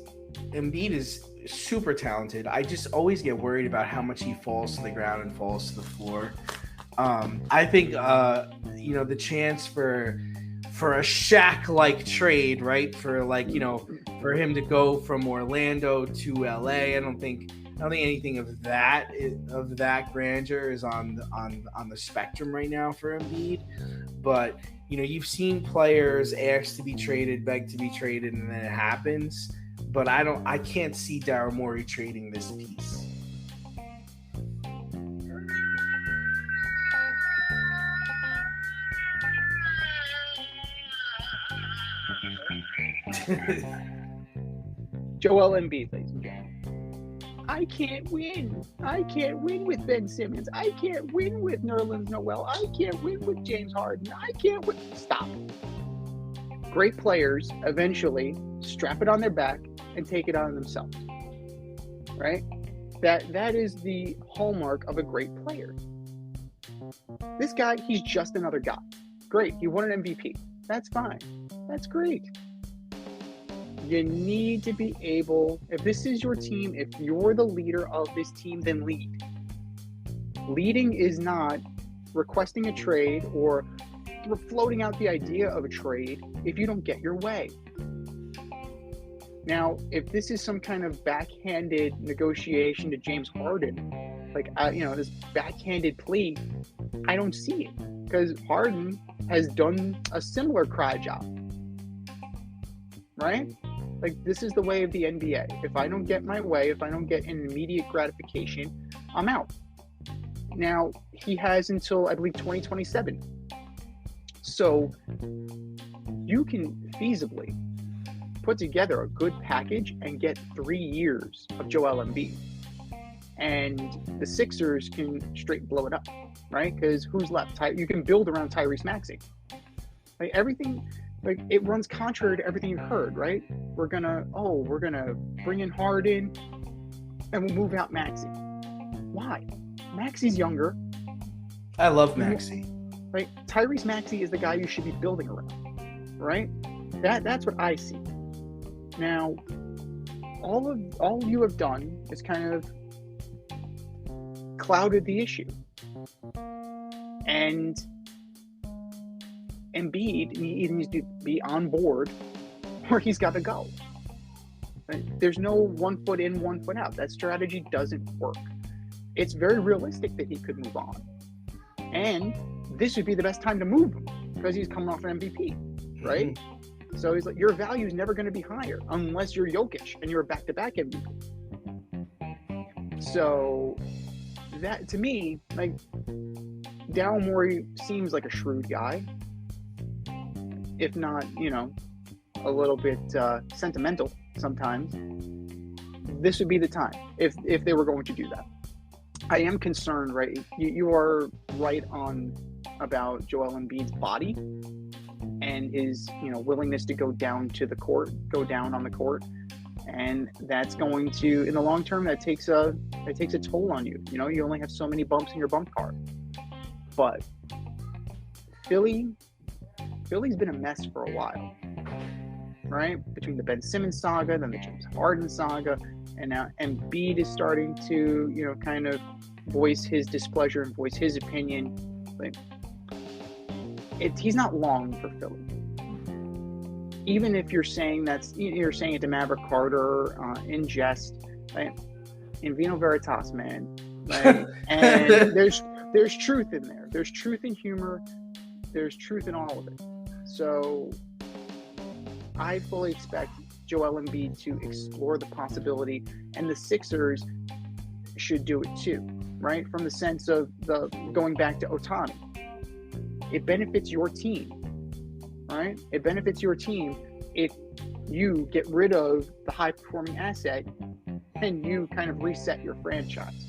super talented. I just always get worried about how much he falls to the ground and falls to the floor. I think the chance for a Shaq-like trade, right? For him to go from Orlando to LA. I don't think anything of that grandeur is on the spectrum right now for Embiid. But you've seen players ask to be traded, beg to be traded, and then it happens. But I can't see Daryl Morey trading this piece. Joel Embiid, ladies and gentlemen. I can't win. I can't win with Ben Simmons. I can't win with Nerlens Noel. I can't win with James Harden. I can't win. Stop. Great players eventually strap it on their back and take it on themselves, right? That is the hallmark of a great player. This guy, he's just another guy. Great, he won an MVP. That's fine. That's great. You need to be able, if this is your team, if you're the leader of this team, then lead. Leading is not requesting a trade or floating out the idea of a trade if you don't get your way. Now, if this is some kind of backhanded negotiation to James Harden, this backhanded plea, I don't see it, because Harden has done a similar cry job, right? This is the way of the NBA. If I don't get my way, if I don't get an immediate gratification, I'm out. Now, he has until, I believe, 2027. So you can feasibly put together a good package and get 3 years of Joel Embiid. And the Sixers can straight blow it up, right? Because who's left? You can build around Tyrese Maxey. Everything, it runs contrary to everything you've heard, right? We're gonna bring in Harden and we'll move out Maxey. Why? Maxi's younger. I love Maxi. Right? Tyrese Maxey is the guy you should be building around. Right? That's what I see. Now, all you have done is kind of clouded the issue. And Embiid, he either needs to be on board or he's got to go. Right? There's no 1 foot in, 1 foot out. That strategy doesn't work. It's very realistic that he could move on. And this would be the best time to move him because he's coming off an MVP, right? Mm-hmm. So he's like, your value is never going to be higher unless you're Jokic and you're a back-to-back MVP. So that, to me, like, Daryl Morey seems like a shrewd guy, if not, a little bit sentimental sometimes. This would be the time if they were going to do that. I am concerned, right? You are right on about Joel Embiid's body and his, willingness to go down on the court, and that's going to, in the long term, that takes a toll on you. You only have so many bumps in your bump card. But Philly's been a mess for a while, right? Between the Ben Simmons saga, then the James Harden saga, and now Embiid is starting to, kind of voice his displeasure and voice his opinion. Like, he's not long for Philly. Even if you're saying you're saying it to Maverick Carter in jest, right? In Vino Veritas, man. Right? And there's truth in there. There's truth in humor. There's truth in all of it. So I fully expect Joel Embiid to explore the possibility, and the Sixers should do it too, right? From the sense of going back to Otani. It benefits your team, right? It benefits your team if you get rid of the high-performing asset and you kind of reset your franchise.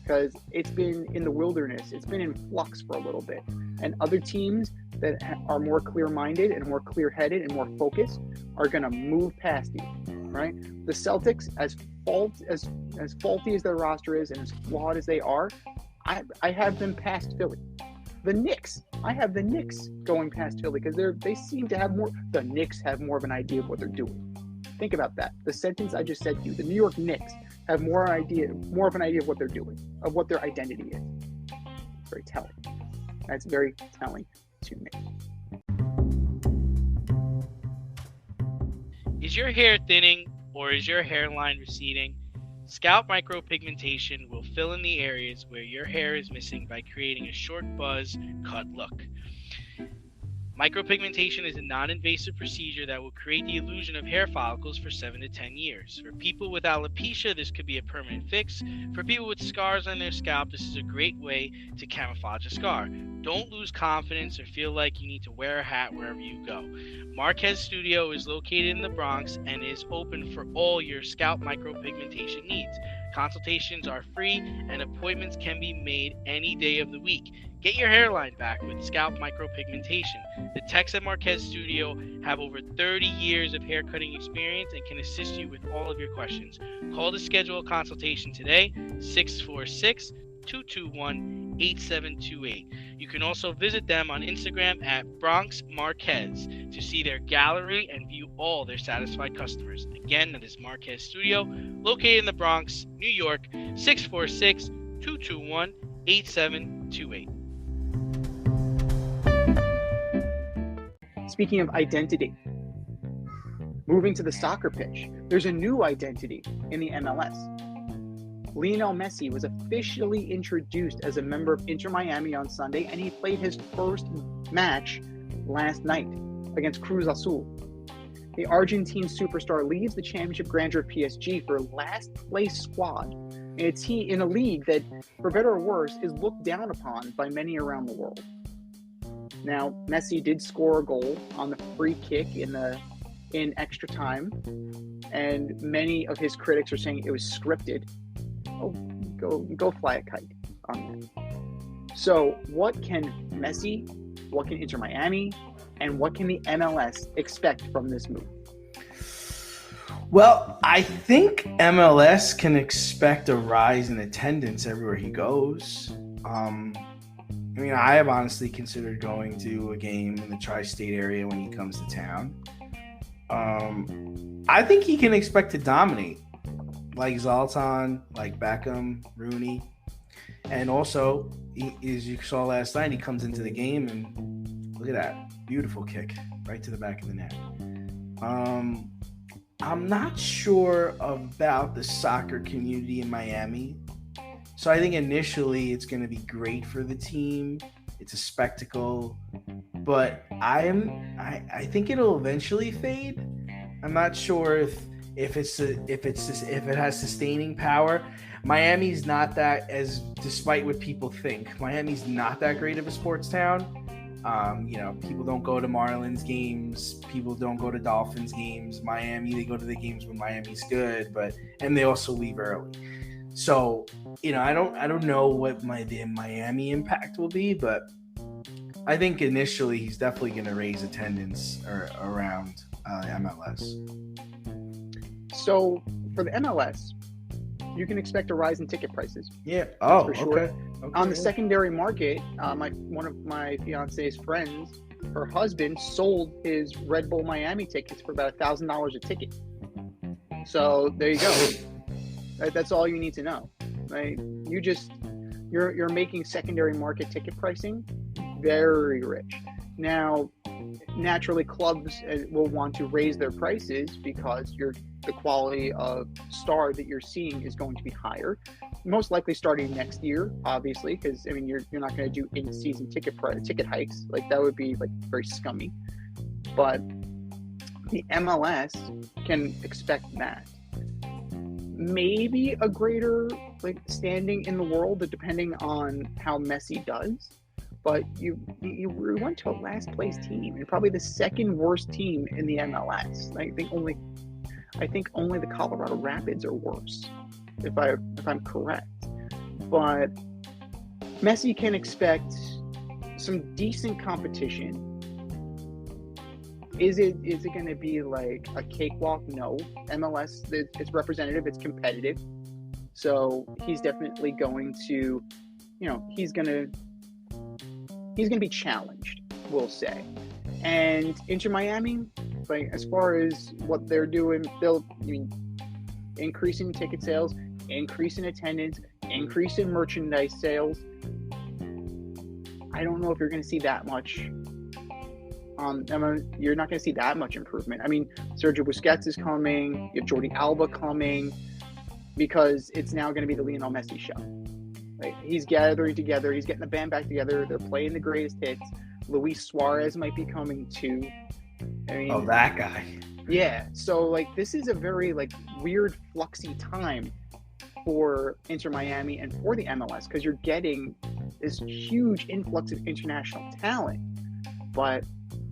Because it's been in the wilderness. It's been in flux for a little bit. And other teams that are more clear-minded and more clear-headed and more focused are going to move past you, right? The Celtics, as faulty as their roster is and as flawed as they are, I have them past Philly. The Knicks, I have the Knicks going past Philly because they seem to have more. The Knicks have more of an idea of what they're doing. Think about that. The sentence I just said to you, the New York Knicks have more of an idea of what they're doing, of what their identity is. Very telling. That's very telling to me. Is your hair thinning or is your hairline receding? Scalp micropigmentation will fill in the areas where your hair is missing by creating a short buzz cut look. Micropigmentation is a non-invasive procedure that will create the illusion of hair follicles for 7 to 10 years. For people with alopecia, this could be a permanent fix. For people with scars on their scalp, this is a great way to camouflage a scar. Don't lose confidence or feel like you need to wear a hat wherever you go. Marquez Studio is located in the Bronx and is open for all your scalp micropigmentation needs. Consultations are free and appointments can be made any day of the week. Get your hairline back with scalp micropigmentation. The techs at Marquez Studio have over 30 years of haircutting experience and can assist you with all of your questions. Call to schedule a consultation today, 646-221-8728. You can also visit them on Instagram at Bronx Marquez to see their gallery and view all their satisfied customers. Again, that is Marquez Studio, located in the Bronx, New York, 646-221-8728. Speaking of identity, moving to the soccer pitch, there's a new identity in the MLS. Lionel Messi was officially introduced as a member of Inter Miami on Sunday, and he played his first match last night against Cruz Azul. The Argentine superstar leads the championship grandeur of PSG for last place squad. It's in a league that, for better or worse, is looked down upon by many around the world. Now, Messi did score a goal on the free kick in extra time, and many of his critics are saying it was scripted. Oh, go fly a kite on that. So, what can Messi, what can Inter Miami, and what can the MLS expect from this move? Well, I think MLS can expect a rise in attendance everywhere he goes. I mean, I have honestly considered going to a game in the tri-state area when he comes to town. I think he can expect to dominate, like Zlatan, like Beckham, Rooney, and also, as you saw last night, he comes into the game and look at that beautiful kick right to the back of the net. I'm not sure about the soccer community in Miami. So I think initially it's going to be great for the team. It's a spectacle, but I think it'll eventually fade. I'm not sure if it has sustaining power. Miami's not that, as despite what people think, Miami's not that great of a sports town. People don't go to Marlins games. People don't go to Dolphins games. Miami, they go to the games when Miami's good, and they also leave early. So, I don't know what the Miami impact will be, but I think initially he's definitely going to raise attendance around MLS. So for the MLS, you can expect a rise in ticket prices. Yeah. Oh, for sure. Okay. On the secondary market, one of my fiance's friends, her husband sold his Red Bull Miami tickets for about $1,000 a ticket. So there you go. That's all you need to know. Right? You're making secondary market ticket pricing very rich. Now, naturally, clubs will want to raise their prices because the quality of star that you're seeing is going to be higher. Most likely starting next year, obviously, because you're not going to do in-season ticket hikes. Like that would be like very scummy. But the MLS can expect that. Maybe a greater standing in the world, depending on how Messi does. But you went to a last place team. You're probably the second worst team in the MLS. I think only the Colorado Rapids are worse, if I'm correct. But Messi can expect some decent competition. Is it going to be like a cakewalk? No. MLS, it's representative, it's competitive. So he's definitely going to, he's going to be challenged, we'll say. And Inter Miami, as far as what they're doing, increasing ticket sales, increase in attendance, increase in merchandise sales. I don't know if you're going to see that much. You're not going to see that much improvement. Sergio Busquets is coming. You have Jordi Alba coming, because it's now going to be the Lionel Messi show. Right? He's gathering together. He's getting the band back together. They're playing the greatest hits. Luis Suarez might be coming too. That guy. Yeah. So this is a very weird, fluxy time for Inter Miami and for the MLS, because you're getting this huge influx of international talent, but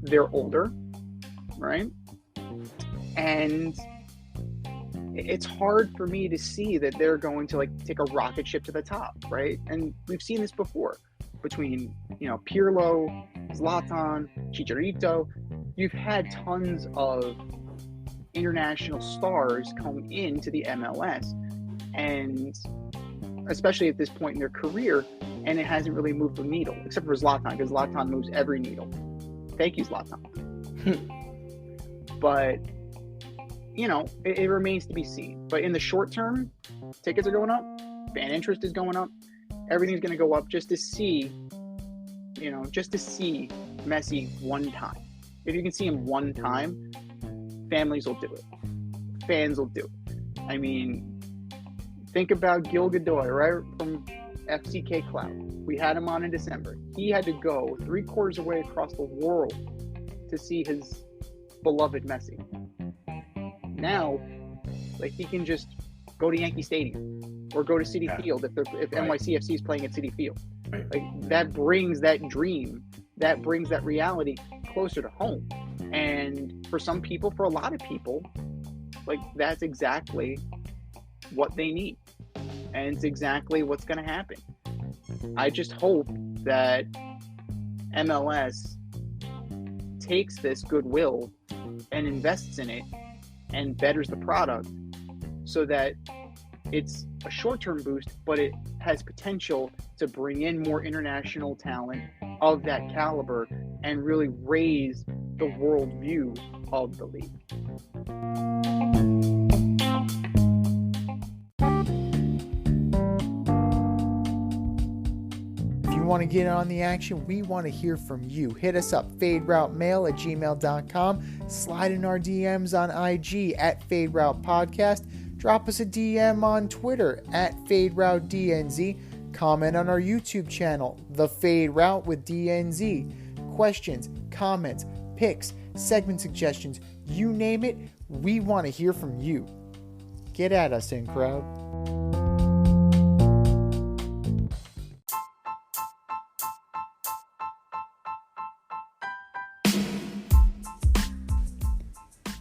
they're older, right? And it's hard for me to see that they're going to take a rocket ship to the top, right? And we've seen this before between Pirlo, Zlatan, Chicharito. You've had tons of international stars come into the MLS, and especially at this point in their career, and it hasn't really moved the needle, except for Zlatan, because Zlatan moves every needle. Thank you, Zlatan. But it remains to be seen. But in the short term, tickets are going up, fan interest is going up, everything's going to go up just to see Messi one time. If you can see him one time, families will do it. Fans will do it. Think about Gil Godoy, right, from FCK Cloud. We had him on in December. He had to go 3/4 away across the world to see his beloved Messi. Now, he can just go to Yankee Stadium or go to Citi Field if NYCFC is playing at Citi Field. Right. That brings that dream, that brings that reality closer to home. And for some people, for a lot of people, that's exactly what they need. And it's exactly what's going to happen. I just hope that MLS takes this goodwill and invests in it and betters the product so that it's a short-term boost, but it has potential to bring in more international talent of that caliber and really raise the world view of the league. Want to get on the action, we want to hear from you. Hit us up, faderoutemail@gmail.com. Slide in our DMs on IG at FadeRoutePodcast. Drop us a DM on Twitter at FadeRouteDNZ. Comment on our YouTube channel, The Fade Route with DNZ. Questions, comments, picks, segment suggestions, you name it, we want to hear from you. Get at us, in crowd.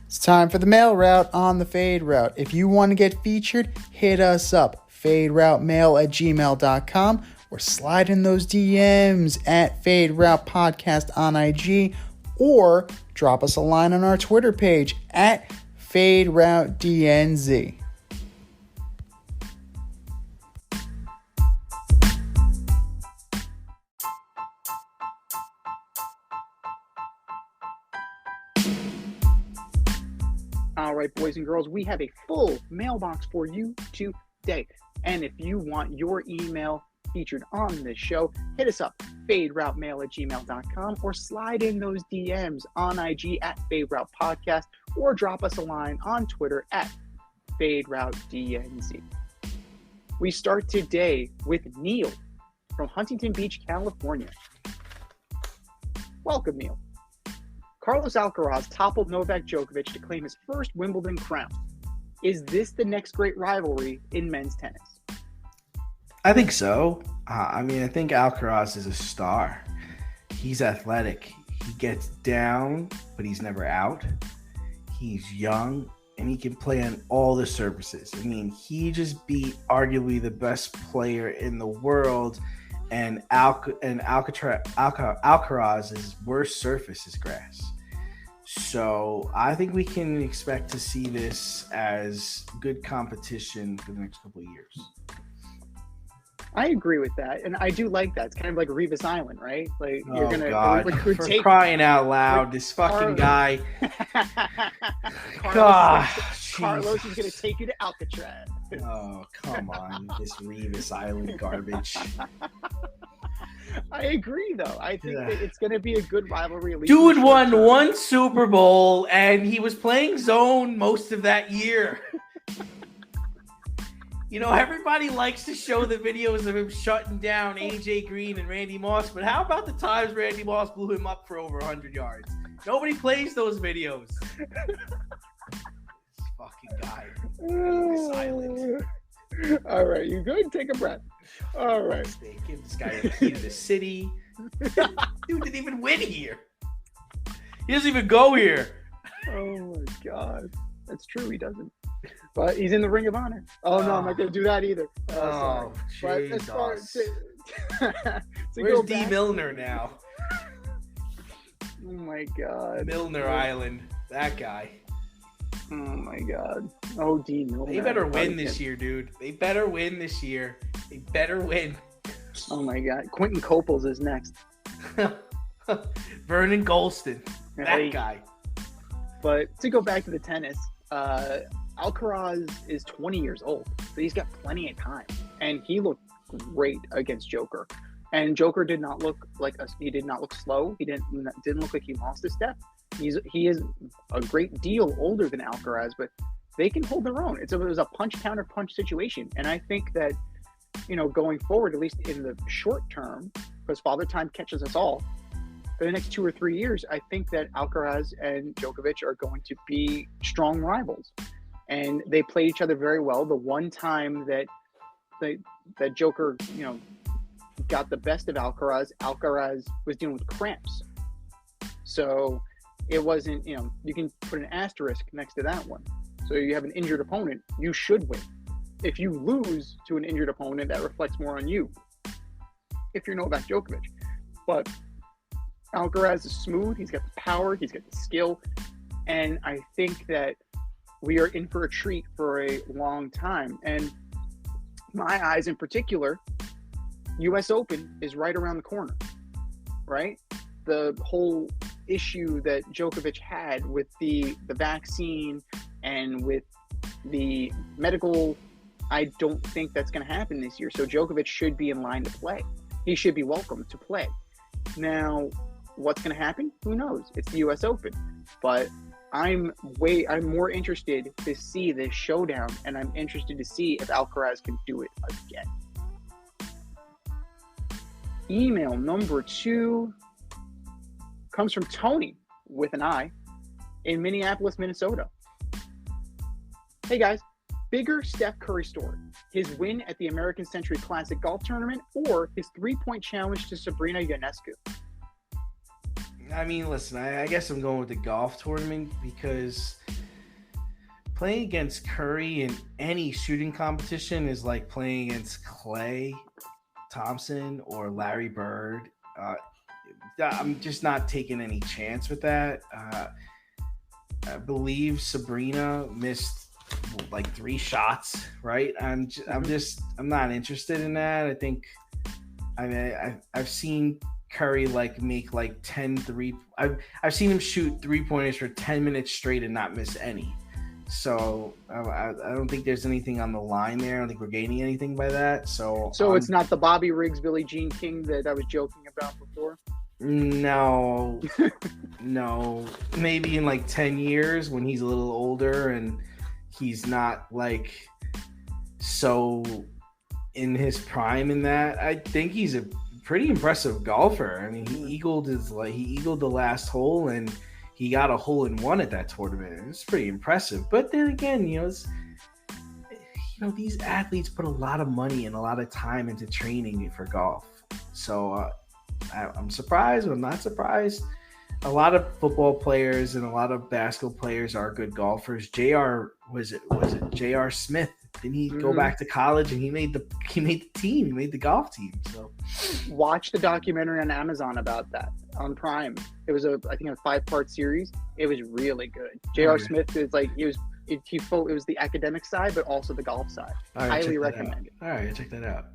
It's time for the mail route on the Fade Route. If you want to get featured, hit us up, faderoutemail@gmail.com, or slide in those DMs at Fade Route Podcast on IG, or drop us a line on our Twitter page at FadeRouteDNZ. All right, boys and girls, we have a full mailbox for you today. And if you want your email featured on this show, hit us up, faderoutemail@gmail.com, or slide in those DMs on IG at FadeRoutePodcast, or drop us a line on Twitter at FadeRouteDNZ. We start today with Neil from Huntington Beach, California. Welcome, Neil. Carlos Alcaraz toppled Novak Djokovic to claim his first Wimbledon crown. Is this the next great rivalry in men's tennis? I think so. I think Alcaraz is a star. He's athletic. He gets down, but he's never out. He's young, and he can play on all the surfaces. He just beat arguably the best player in the world, and Alcaraz's worst surface is grass. So I think we can expect to see this as good competition for the next couple of years. I agree with that, and I do like that. It's kind of like Revis Island, right? Like you're gonna for crying out loud, this fucking guy. Carlos is gonna take you to Alcatraz. Oh, come on, this Revis Island garbage. I agree, though. I think that it's going to be a good rivalry. Dude won one Super Bowl, and he was playing zone most of that year. Everybody likes to show the videos of him shutting down AJ Green and Randy Moss, but how about the times Randy Moss blew him up for over 100 yards? Nobody plays those videos. This fucking guy. Silent. All right, you good? Take a breath. All right. Give this guy the key to the city. Dude didn't even win here. He doesn't even go here. Oh my God. That's true. He doesn't. But he's in the Ring of Honor. Oh no, I'm not going to do that either. Oh, but as far as where's D. Milner now? Oh my God. Milner Island. That guy. Oh my God. Oh, D. Milner. They better win this year, dude. They better win this year. They better win. Oh my God. Quentin Copels is next. Vernon Golston. That guy. But to go back to the tennis, Alcaraz is 20 years old, so he's got plenty of time. And he looked great against Joker. And Joker did not look slow. He didn't look like he lost a step. He is a great deal older than Alcaraz, but they can hold their own. It was a punch counter punch situation, and I think that going forward, at least in the short term, because Father Time catches us all, for the next 2 or 3 years, I think that Alcaraz and Djokovic are going to be strong rivals, and they play each other very well. The one time that Joker, got the best of Alcaraz was dealing with cramps, so it wasn't, you can put an asterisk next to that one. So you have an injured opponent, you should win. If you lose to an injured opponent, that reflects more on you, if you're Novak Djokovic. But Alcaraz is smooth, he's got the power, he's got the skill, and I think that we are in for a treat for a long time. And my eyes in particular, US Open is right around the corner, right? The whole issue that Djokovic had with the vaccine and with the medical, I don't think that's going to happen this year. So Djokovic should be in line to play. He should be welcome to play. Now, what's going to happen? Who knows? It's the US Open. But I'm more interested to see this showdown, and I'm interested to see if Alcaraz can do it again. Email number 2 comes from Tony with an I in Minneapolis, Minnesota. Hey guys, bigger Steph Curry story. His win at the American Century Classic Golf Tournament or his 3-point challenge to Sabrina Ionescu? I mean, listen, I guess I'm going with the golf tournament because playing against Curry in any shooting competition is like playing against Klay Thompson or Larry Bird. I'm just not taking any chance with that. I believe Sabrina missed like 3 shots, right? I'm not interested in that. I think, I've seen Curry make 10 I've seen him shoot 3-pointers for 10 minutes straight and not miss any. So I don't think there's anything on the line there. I don't think we're gaining anything by that. So it's not the Bobby Riggs, Billie Jean King that I was joking about before? No. No. Maybe in 10 years when he's a little older and he's not so in his prime in that. I think he's a pretty impressive golfer. I mean, he eagled the last hole and he got a hole-in-one at that tournament. It's pretty impressive. But then again, these athletes put a lot of money and a lot of time into training for golf. So I'm surprised, but I'm not surprised. A lot of football players and a lot of basketball players are good golfers. Was it J.R. Smith? Didn't he go back to college and he made the team? He made the golf team. So watch the documentary on Amazon about that on Prime. It was I think a 5-part series. It was really good. J.R. Smith is it was the academic side, but also the golf side. Right, highly recommend it. All right, check that out.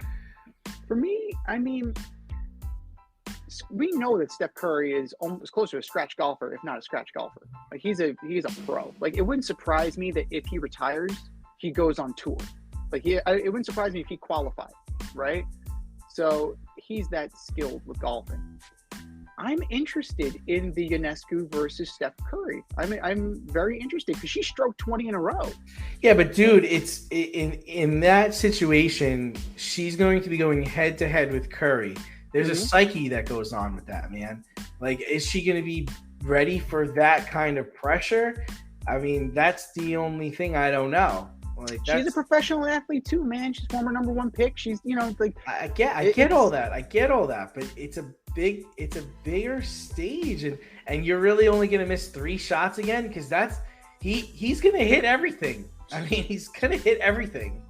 For me, I mean, we know that Steph Curry is almost close to a scratch golfer, if not a scratch golfer. He's a pro. It wouldn't surprise me that if he retires, he goes on tour. It wouldn't surprise me if he qualified, right? So he's that skilled with golfing. I'm interested in the Ionescu versus Steph Curry. I'm very interested because she stroked 20 in a row. Yeah, but dude, it's in that situation, she's going to be going head to head with Curry. There's a psyche that goes on with that, man. Is she going to be ready for that kind of pressure? I mean, that's the only thing I don't know. She's a professional athlete too, man. She's former number 1 pick. She's, I get all that, but it's a bigger stage, and you're really only going to miss 3 shots again because he's going to hit everything. I mean, he's going to hit everything.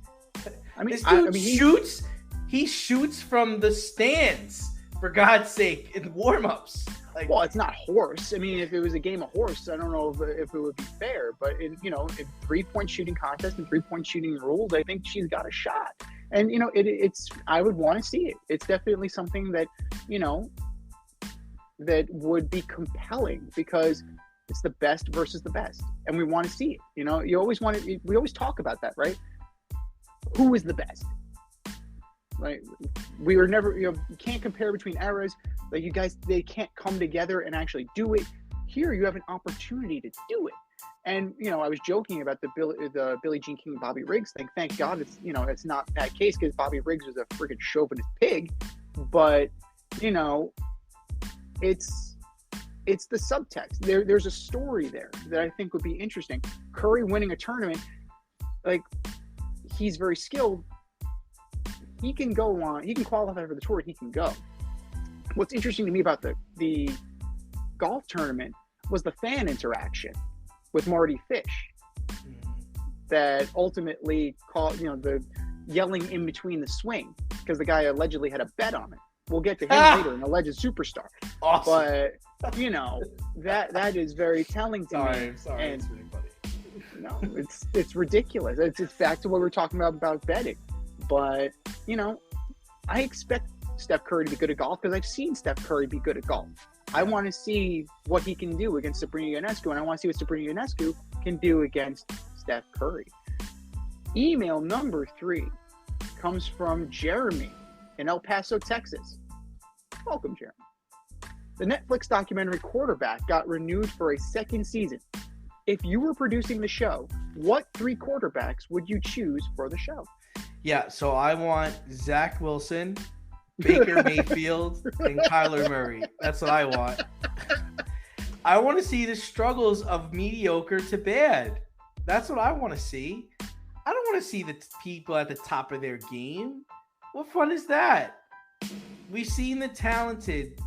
I mean, this dude shoots. He shoots from the stands, for God's sake, in warm-ups. Well, it's not horse. I mean, if it was a game of horse, I don't know if it would be fair. But in 3-point shooting contest and 3-point shooting rules, I think she's got a shot. And it's I would want to see it. It's definitely something that that would be compelling because it's the best versus the best, and we want to see it. You always want to. We always talk about that, right? Who is the best? We were never, you can't compare between eras. You guys, they can't come together and actually do it. Here, you have an opportunity to do it. And I was joking about the Billie Jean King and Bobby Riggs thing. Thank God it's not that case because Bobby Riggs was a freaking chauvinist pig. But it's the subtext. There's a story there that I think would be interesting. Curry winning a tournament, he's very skilled. He can go on. He can qualify for the tour. He can go. What's interesting to me about the golf tournament was the fan interaction with Marty Fish that ultimately caused the yelling in between the swing because the guy allegedly had a bet on it. We'll get to him later, an alleged superstar. Awesome. But that is very telling to me. Sorry, and it's really funny. No, it's ridiculous. It's back to what we were talking about betting. But, I expect Steph Curry to be good at golf because I've seen Steph Curry be good at golf. I want to see what he can do against Sabrina Ionescu, and I want to see what Sabrina Ionescu can do against Steph Curry. Email number 3 comes from Jeremy in El Paso, Texas. Welcome, Jeremy. The Netflix documentary Quarterback got renewed for a second season. If you were producing the show, what 3 quarterbacks would you choose for the show? Yeah, so I want Zach Wilson, Baker Mayfield, and Kyler Murray. That's what I want. I want to see the struggles of mediocre to bad. That's what I want to see. I don't want to see the people at the top of their game. What fun is that? We've seen the talented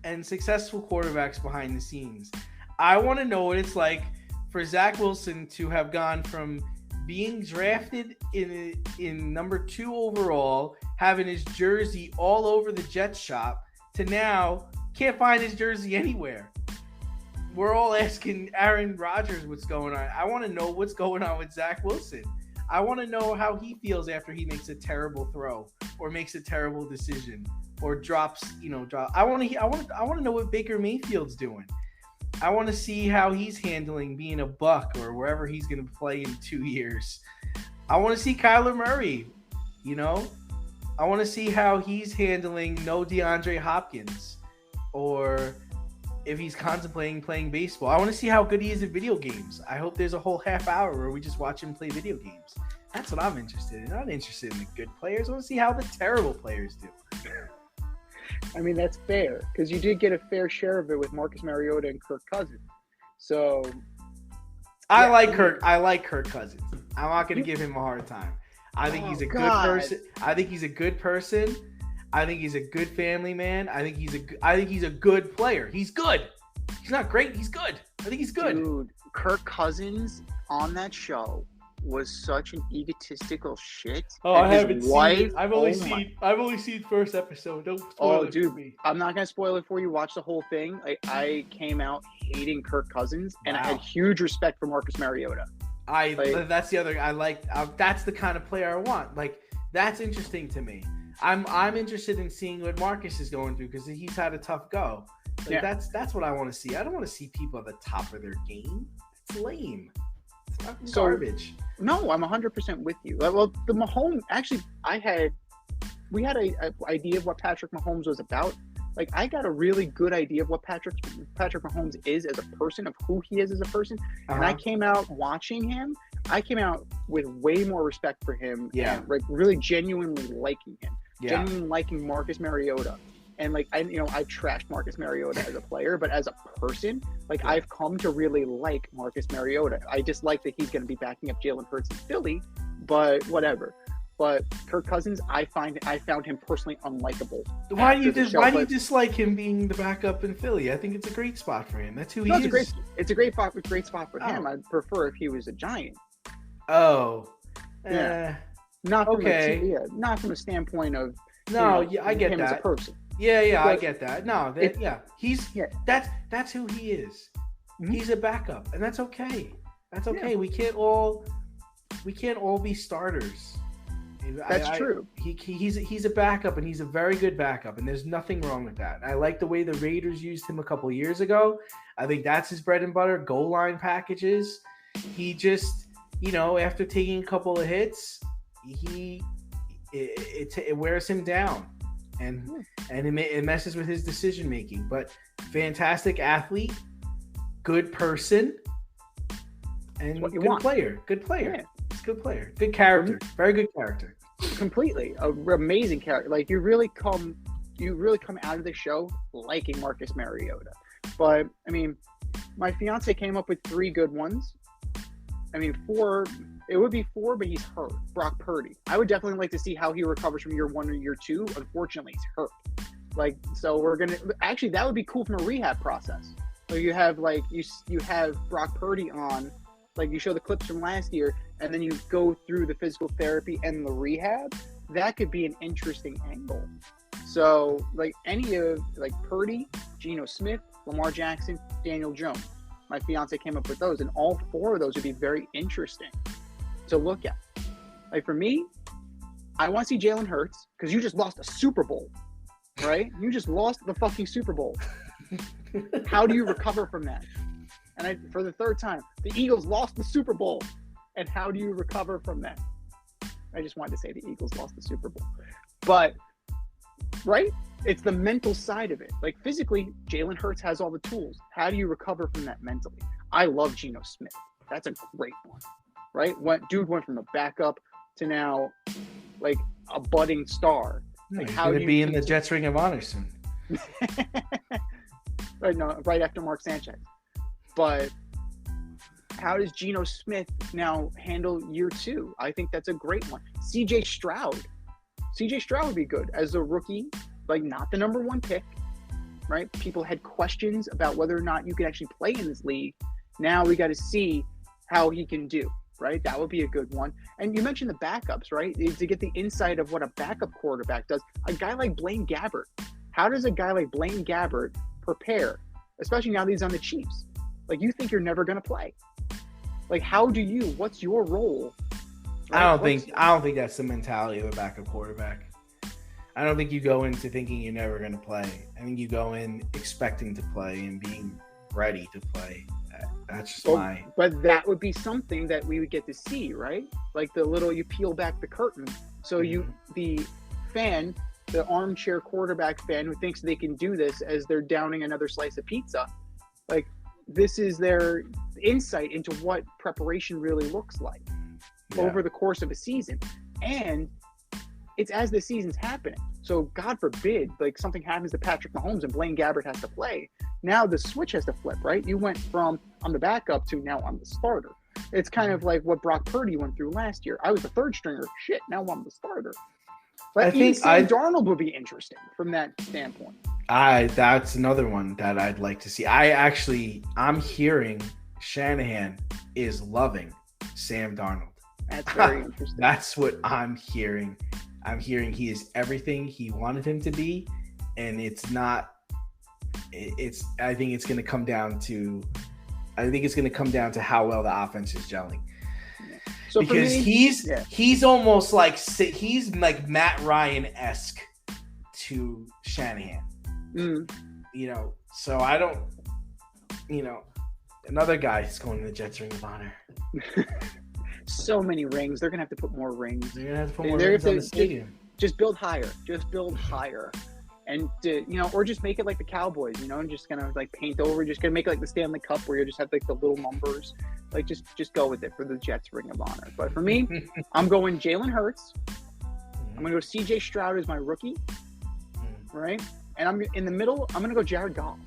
and successful quarterbacks behind the scenes. I want to know what it's like for Zach Wilson to have gone from being drafted in number 2 overall, having his jersey all over the Jets shop, to now can't find his jersey anywhere. We're all asking Aaron Rodgers what's going on. I want to know what's going on with Zach Wilson. I want to know how he feels after he makes a terrible throw or makes a terrible decision or drops. I want to know what Baker Mayfield's doing. I want to see how he's handling being a Buck or wherever he's going to play in 2 years. I want to see Kyler Murray. I want to see how he's handling no DeAndre Hopkins, or if he's contemplating playing baseball. I want to see how good he is at video games. I hope there's a whole half hour where we just watch him play video games. That's what I'm interested in. I'm not interested in the good players. I want to see how the terrible players do. I mean, that's fair, because you did get a fair share of it with Marcus Mariota and Kirk Cousins. So, I like Kirk Cousins. I'm not going to give him a hard time. I think he's a good person. I think he's a good person. I think he's a good family man. I think he's a good player. He's good. He's not great. He's good. I think he's good. Dude, Kirk Cousins on that show was such an egotistical shit. Oh, I haven't seen it. I've only seen first episode. Don't spoil it for me. I'm not gonna spoil it for you. Watch the whole thing. I came out hating Kirk Cousins, and I had huge respect for Marcus Mariota. That's the other. That's the kind of player I want. Like, that's interesting to me. I'm interested in seeing what Marcus is going through because he's had a tough go. Like, that's what I want to see. I don't want to see people at the top of their game. It's lame. It's fucking garbage. No, I'm 100% with you. Well, the Mahomes, actually, we had an idea of what Patrick Mahomes was about. Like, I got a really good idea of what Patrick Mahomes is as a person, of who he is as a person. And I came out watching him. I came out with way more respect for him. Yeah. And, like, really genuinely liking him. Yeah. Genuinely liking Marcus Mariota. And, like, I trashed Marcus Mariota as a player, but as a person, like, I've come to really like Marcus Mariota. I just like that he's going to be backing up Jalen Hurts in Philly, but whatever. But Kirk Cousins, I found him personally unlikable. Why do you dislike him being the backup in Philly? I think it's a great spot for him. That's who he is. It's a great spot for him. I'd prefer if he was a Giant. Oh. Yeah. Not from a standpoint of I get him that. as a person. Yeah, I get that. No, that's who he is. Mm-hmm. He's a backup, and that's okay. That's okay. Yeah. We can't all be starters. That's true. He's a backup, and he's a very good backup, and there's nothing wrong with that. I like the way the Raiders used him a couple of years ago. I think that's his bread and butter. Goal line packages. He just, after taking a couple of hits, it wears him down. And it messes with his decision making. But fantastic athlete, good person, and good player. Good player. Yeah. It's a good player. Good character. Very good character. Completely, amazing character. Like, you really come out of the show liking Marcus Mariota. But I mean, my fiance came up with 3 good ones. I mean, 4. It would be 4, but he's hurt. Brock Purdy. I would definitely like to see how he recovers from year 1 or year 2. Unfortunately, he's hurt. Like, so that would be cool from a rehab process. So you have you have Brock Purdy on, like, you show the clips from last year, and then you go through the physical therapy and the rehab. That could be an interesting angle. So, like, any of, like, Purdy, Geno Smith, Lamar Jackson, Daniel Jones. My fiance came up with those, and all 4 of those would be very interesting to look at. Like for me, I want to see Jalen Hurts because you just lost a Super Bowl, right? You just lost the fucking Super Bowl. How do you recover from that? And for the 3rd time, the Eagles lost the Super Bowl, and how do you recover from that? I just wanted to say the Eagles lost the Super Bowl, but right? It's the mental side of it. Like physically, Jalen Hurts has all the tools. How do you recover from that mentally? I love Geno Smith. That's a great one, right? Dude went from a backup to now like a budding star. Like he's how going do to you be in the Jets Ring of Honor soon. right after Mark Sanchez. But how does Geno Smith now handle year 2? I think that's a great one. CJ Stroud would be good as a rookie, like not the number 1 pick, right? People had questions about whether or not you could actually play in this league. Now we got to see how he can do, right? That would be a good one. And you mentioned the backups, right? To get the insight of what a backup quarterback does. A guy like Blaine Gabbert. How does a guy like Blaine Gabbert prepare, especially now that he's on the Chiefs? Like you think you're never going to play. Like what's your role? Right? I don't think that's the mentality of a backup quarterback. I don't think you go into thinking you're never going to play. I think you go in expecting to play and being ready to play. That's just But that would be something that we would get to see, right? Like you peel back the curtain. So the fan, the armchair quarterback fan who thinks they can do this as they're downing another slice of pizza, like this is their insight into what preparation really looks like over the course of a season. And it's as the season's happening. So God forbid, like something happens to Patrick Mahomes and Blaine Gabbert has to play. Now the switch has to flip, right? You went from I'm the backup to now I'm the starter. It's kind of like what Brock Purdy went through last year. I was the 3rd stringer. Shit, now I'm the starter. But I think Sam Darnold would be interesting from that standpoint. That's another one that I'd like to see. I'm hearing Shanahan is loving Sam Darnold. That's very interesting. That's what I'm hearing. I'm hearing he is everything he wanted him to be, and it's not. I think it's going to come down to how well the offense is gelling. Yeah. So because he's almost like he's like Matt Ryan-esque to Shanahan. So I don't. Another guy is going to the Jets Ring of Honor. So many rings. They're gonna have to put more rings. They're gonna have to put more rings on the stadium. Just build higher. And or just make it like the Cowboys, and just kind of like paint over. Just gonna make it like the Stanley Cup, where you just have like the little numbers. Like just go with it for the Jets Ring of Honor. But for me, I'm going Jalen Hurts. I'm gonna go CJ Stroud as my rookie, right? And I'm in the middle. I'm gonna go Jared Goff.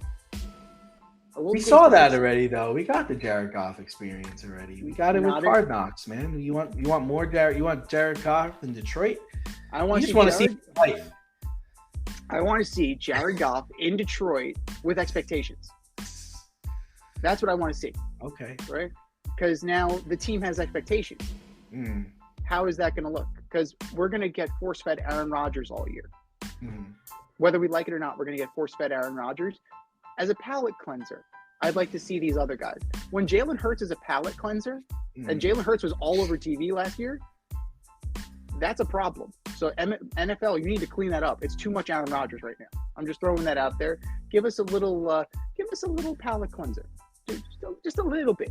We saw that already, though. We got the Jared Goff experience already. We got it with Hard Knocks, man. You want more Jared? You want Jared Goff in Detroit? I want to see life. I want to see Jared Goff in Detroit with expectations. That's what I want to see. Okay. Right? Because now the team has expectations. How is that going to look? Because we're going to get force-fed Aaron Rodgers all year. Whether we like it or not, we're going to get force-fed Aaron Rodgers. As a palate cleanser, I'd like to see these other guys. When Jalen Hurts is a palate cleanser, and Jalen Hurts was all over TV last year, that's a problem. So NFL, you need to clean that up. It's too much Aaron Rodgers right now. I'm just throwing that out there. Give us a little palate cleanser. Just a little bit.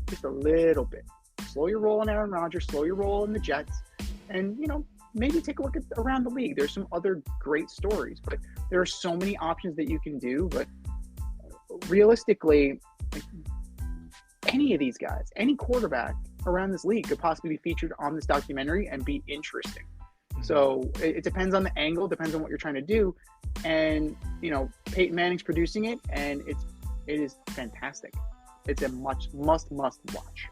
Slow your roll on Aaron Rodgers. Slow your roll on the Jets, and maybe take a look around the league. There's some other great stories, but there are so many options that you can do. But realistically, any of these guys, any quarterback around this league could possibly be featured on this documentary and be interesting. So it depends on the angle, depends on what you're trying to do. And, Peyton Manning's producing it, and it is fantastic. It's a must watch.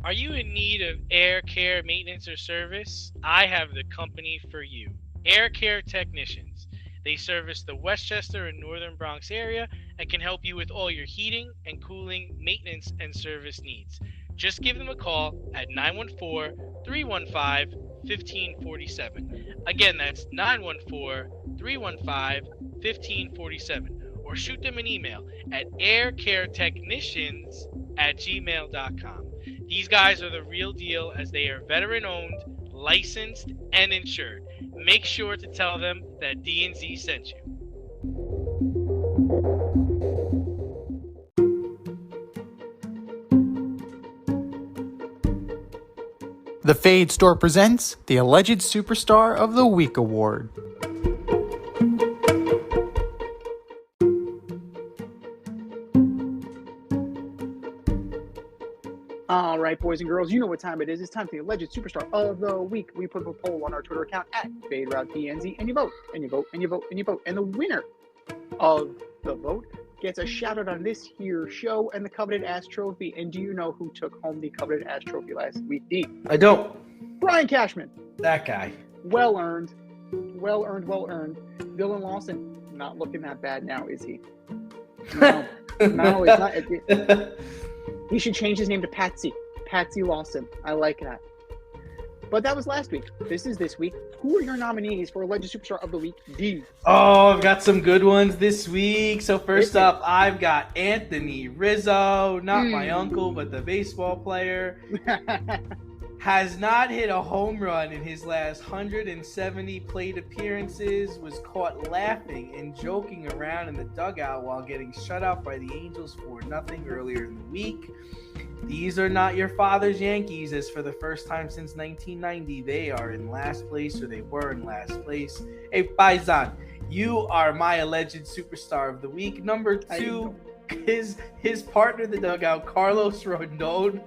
Are you in need of air care maintenance or service? I have the company for you. Air Care Technicians. They service the Westchester and Northern Bronx area and can help you with all your heating and cooling, maintenance, and service needs. Just give them a call at 914-315-5555 914-315-1547. Again, that's 914-315-1547. Or shoot them an email at aircaretechnicians@gmail.com. These guys are the real deal, as they are veteran-owned, licensed, and insured. Make sure to tell them that D&Z sent you. The Fade Store presents the Alleged Superstar of the Week Award. All right, boys and girls, you know what time it is. It's time for the Alleged Superstar of the Week. We put up a poll on our Twitter account at FadeRouteDNZ, and you vote, and you vote, and you vote, and you vote. And the winner of the vote gets a shout out on this here show and the Coveted Ass Trophy. And do you know who took home the Coveted Ass Trophy last week, D? I don't. Brian Cashman. That guy. Well earned. Well earned, well earned. Dylan Lawson, not looking that bad now, is he? No, no, it's not. He should change his name to Patsy. Patsy Lawson. I like that. But that was last week. This is this week. Who are your nominees for Alleged Superstar of the Week, D? Oh, I've got some good ones this week. So first up, I've got Anthony Rizzo, not my uncle, but the baseball player. Has not hit a home run in his last 170 plate appearances, was caught laughing and joking around in the dugout while getting shut out by the Angels 4-0 earlier in the week. These are not your father's Yankees, as for the first time since 1990, they are in last place, or they were in last place. Hey, Paisan, you are my Alleged Superstar of the Week. Number 2, his partner in the dugout, Carlos Rodon.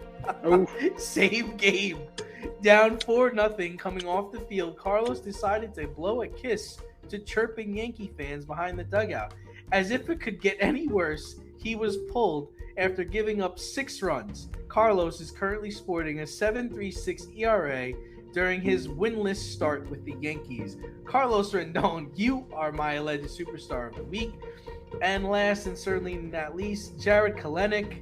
Same game. Down 4-0 coming off the field, Carlos decided to blow a kiss to chirping Yankee fans behind the dugout. As if it could get any worse, he was pulled after giving up 6 runs. Carlos is currently sporting a 7.36 ERA during his winless start with the Yankees. Carlos Rodon, you are my Alleged Superstar of the Week. And last and certainly not least, Jared Kelenic.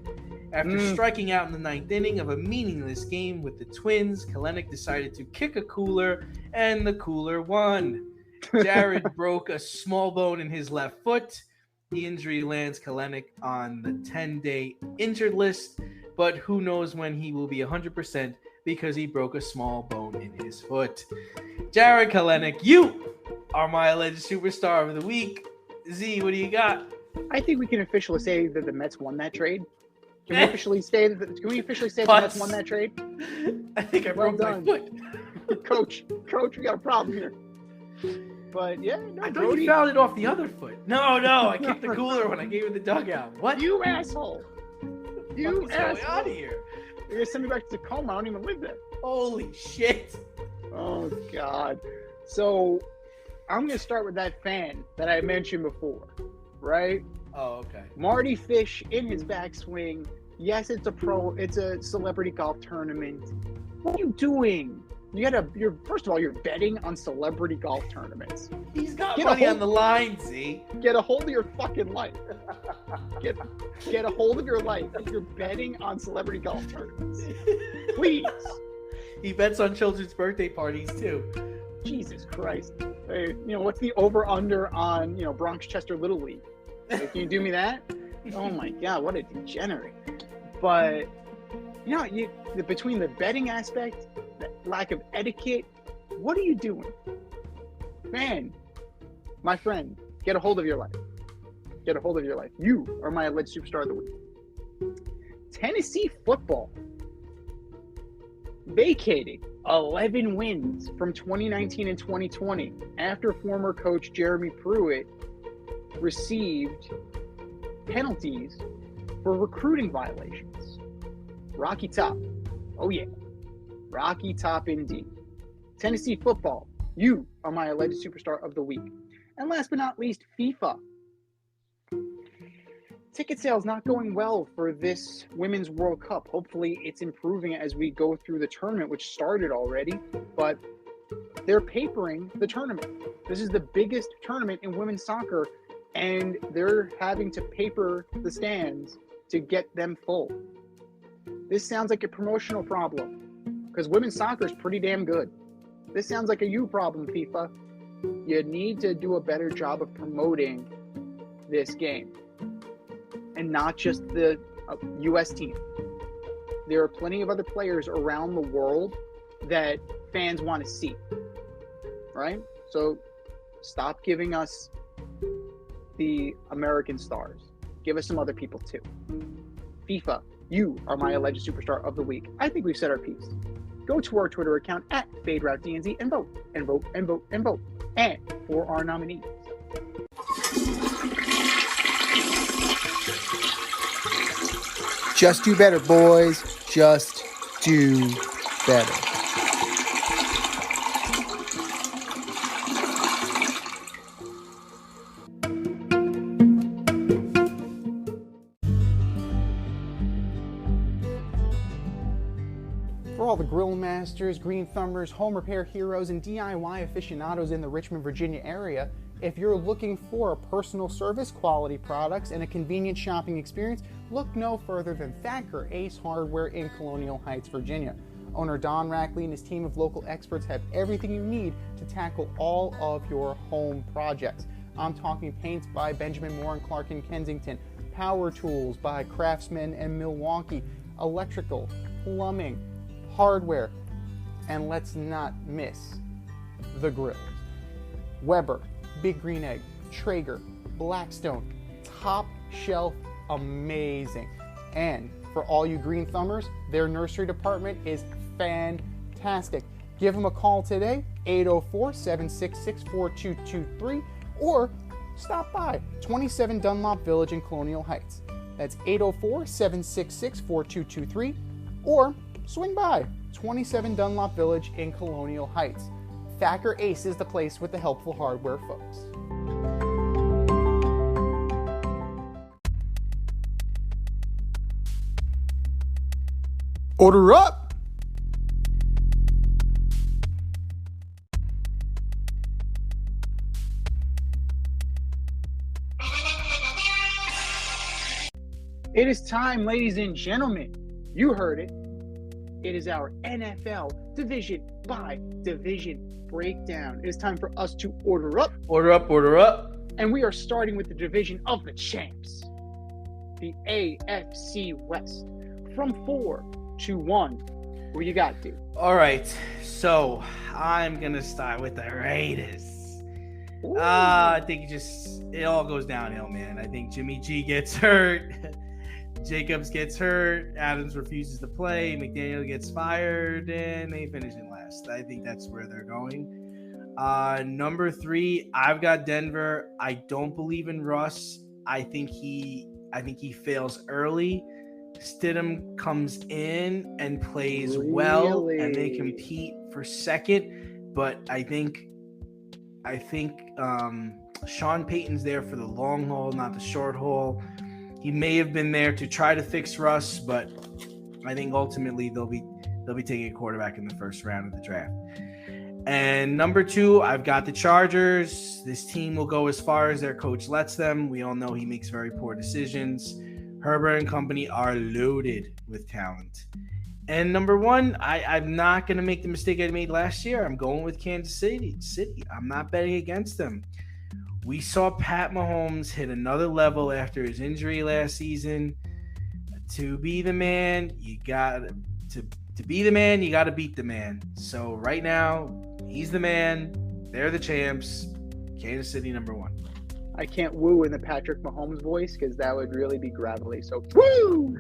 After striking out in the 9th inning of a meaningless game with the Twins, Kelenic decided to kick a cooler, and the cooler won. Jared broke a small bone in his left foot. The injury lands Kelenic on the 10-day injured list, but who knows when he will be 100% because he broke a small bone in his foot. Jared Kelenic, you are my Alleged Superstar of the Week. Z, what do you got? I think we can officially say that the Mets won that trade. Can we officially say that the Mets won that trade? I think I broke my foot. Coach, we got a problem here. But yeah, no, I thought you fouled it off the other foot. No, I kicked the cooler when I gave it the dugout. What? You asshole! You asshole! Going on here? You're gonna send me back to Tacoma. I don't even live there. Holy shit! Oh God! So I'm gonna start with that fan that I mentioned before, right? Oh, okay. Marty Fish in his backswing. Yes, it's a celebrity golf tournament. What are you doing? First of all, you're betting on celebrity golf tournaments. He's got money on the line, Z. Get a hold of your fucking life. Get a hold of your life. You're betting on celebrity golf tournaments. Please. He bets on children's birthday parties too. Jesus Christ. Hey, what's the over/under on Bronx Chester Little League? Can you do me that? Oh my God, what a degenerate. But between the betting aspect, the lack of etiquette, what are you doing? Man, my friend, get a hold of your life. Get a hold of your life. You are my Alleged Superstar of the Week. Tennessee football vacating 11 wins from 2019 and 2020 after former coach Jeremy Pruitt received penalties for recruiting violations. Rocky Top. Oh yeah. Rocky Top indeed. Tennessee football. You are my Alleged Superstar of the Week. And last but not least, FIFA. Ticket sales not going well for this Women's World Cup. Hopefully it's improving as we go through the tournament, which started already, but they're papering the tournament. This is the biggest tournament in women's soccer, and they're having to paper the stands to get them full. This sounds like a promotional problem because women's soccer is pretty damn good. This sounds like a you problem, FIFA. You need to do a better job of promoting this game. And not just the U.S. team. There are plenty of other players around the world that fans want to see. Right? So stop giving us the American stars. Give us some other people too. FIFA, you are my alleged superstar of the week. I think we've said our piece. Go to our Twitter account at FadeRouteDNZ and vote, and vote, and vote, and vote. And for our nominees. Just do better, boys. Just do better. For all the grill masters, green thumbers, home repair heroes, and DIY aficionados in the Richmond, Virginia area, if you're looking for a personal service, quality products, and a convenient shopping experience, look no further than Thacker Ace Hardware in Colonial Heights, Virginia. Owner Don Rackley and his team of local experts have everything you need to tackle all of your home projects. I'm talking paints by Benjamin Moore and Clark in Kensington, power tools by Craftsman and Milwaukee, electrical, plumbing, hardware, and let's not miss the grills. Weber, Big Green Egg, Traeger, Blackstone, top shelf, amazing. And for all you green thumbers, their nursery department is fantastic. Give them a call today, 804-766-4223, or stop by 27 Dunlop Village in Colonial Heights. That's 804-766-4223, or swing by 27 Dunlop Village in Colonial Heights. Thacker Ace is the place with the helpful hardware, folks. Order up! It is time, ladies and gentlemen. You heard it. It is our NFL division by division breakdown. It is time for us to order up. Order up, order up. And we are starting with the division of the champs, the AFC West. From 4 to 1. What you got, dude? All right, so I'm going to start with the Raiders. I think it all goes downhill, man. I think Jimmy G gets hurt. Jacobs gets hurt. Adams refuses to play. McDaniel gets fired, and they finish in last. I think that's where they're going. Number 3, I've got Denver. I don't believe in Russ. I think he fails early. Stidham comes in and plays well, and they compete for second. But I think Sean Payton's there for the long haul, not the short haul. He may have been there to try to fix Russ, but I think ultimately they'll be taking a quarterback in the first round of the draft. And number 2, I've got the Chargers. This team will go as far as their coach lets them. We all know he makes very poor decisions. Herbert and company are loaded with talent. And number 1, I'm not going to make the mistake I made last year. I'm going with Kansas City. I'm not betting against them. We saw Pat Mahomes hit another level after his injury last season. To be the man, you got to beat the man. So right now, he's the man. They're the champs. Kansas City number 1. I can't woo in the Patrick Mahomes voice because that would really be gravelly. So woo,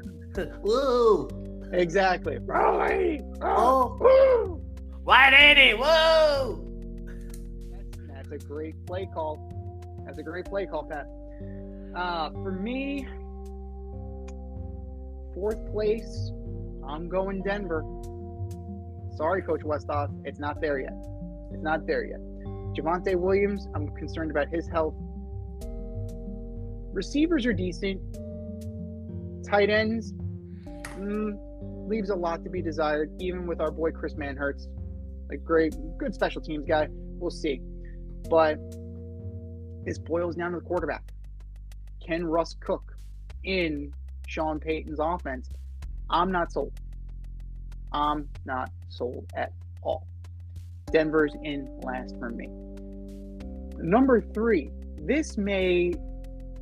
Woo! exactly. Rolly. Oh. Woo. 180. Woo! That's a great play call. That's a great play call, Pat. For me, 4th place, I'm going Denver. Sorry, Coach Westhoff. It's not there yet. Javonte Williams, I'm concerned about his health. Receivers are decent. Tight ends, leaves a lot to be desired, even with our boy Chris Manhertz. A good special teams guy. We'll see. But this boils down to the quarterback. Can Russ cook in Sean Payton's offense? I'm not sold. I'm not sold at all. Denver's in last for me. Number 3, this may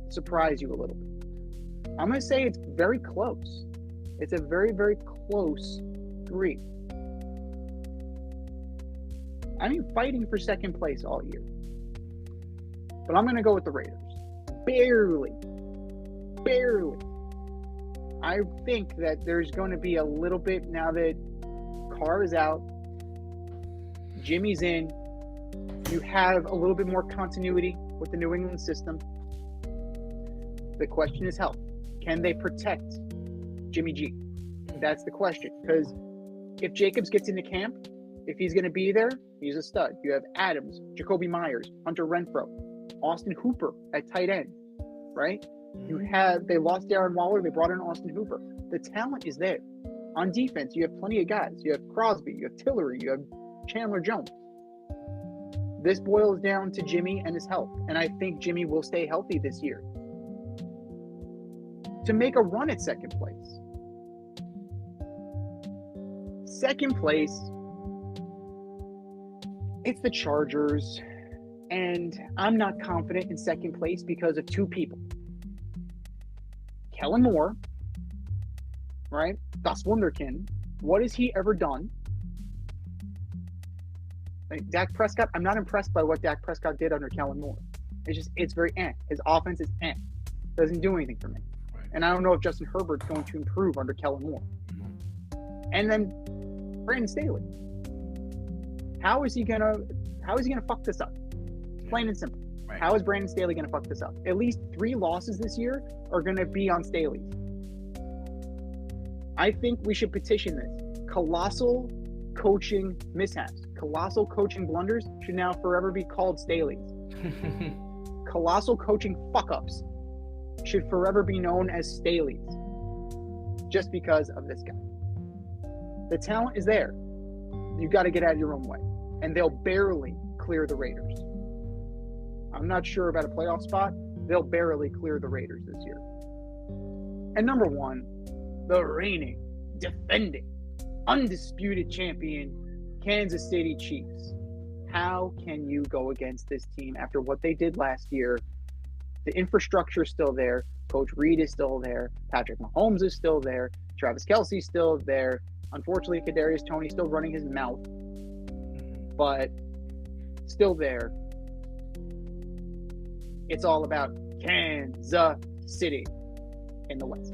surprise you a little bit. I'm going to say it's very close. It's a very, very close 3. I mean, fighting for second place all year. But I'm going to go with the Raiders. Barely. I think that there's going to be a little bit now that Carr is out, Jimmy's in, you have a little bit more continuity with the New England system. The question is health. Can they protect Jimmy G? That's the question. Because if Jacobs gets into camp, if he's going to be there, he's a stud. You have Adams, Jacoby Myers, Hunter Renfrow, Austin Hooper at tight end, right? They lost Darren Waller, they brought in Austin Hooper. The talent is there. On defense, you have plenty of guys. You have Crosby, you have Tillery, you have Chandler Jones. This boils down to Jimmy and his health. And I think Jimmy will stay healthy this year to make a run at second place. Second place, it's the Chargers. And I'm not confident in second place because of 2 people. Kellen Moore, right? Das Wunderkind. What has he ever done? Like Dak Prescott, I'm not impressed by what Dak Prescott did under Kellen Moore. It's very His offense is Doesn't do anything for me. Right. And I don't know if Justin Herbert's going to improve under Kellen Moore. Mm-hmm. And then Brandon Staley. How is he gonna fuck this up? Plain and simple. Right. How is Brandon Staley going to fuck this up? At least 3 losses this year are going to be on Staley. I think we should petition this. Colossal coaching mishaps, colossal coaching blunders should now forever be called Staley's. Colossal coaching fuck-ups should forever be known as Staley's. Just because of this guy. The talent is there. You've got to get out of your own way. And they'll barely clear the Raiders. I'm not sure about a playoff spot. They'll barely clear the Raiders this year. And number 1, the reigning, defending, undisputed champion, Kansas City Chiefs. How can you go against this team after what they did last year? The infrastructure is still there. Coach Reed is still there. Patrick Mahomes is still there. Travis Kelce's still there. Unfortunately, Kadarius Toney's still running his mouth. But still there. It's all about Kansas City in the West.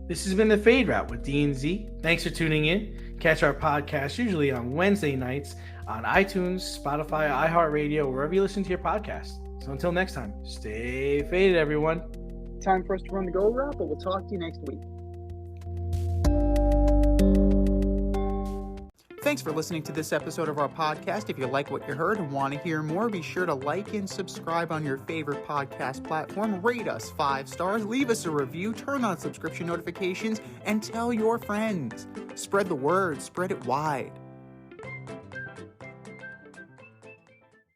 This has been the Fade Route with D&Z. Thanks for tuning in. Catch our podcast usually on Wednesday nights on iTunes, Spotify, iHeartRadio, wherever you listen to your podcast. So until next time, stay faded, everyone. Time for us to run the go route, but we'll talk to you next week. Thanks for listening to this episode of our podcast. If you like what you heard and want to hear more, be sure to like and subscribe on your favorite podcast platform. Rate us 5 stars, leave us a review, turn on subscription notifications, and tell your friends. Spread the word, spread it wide.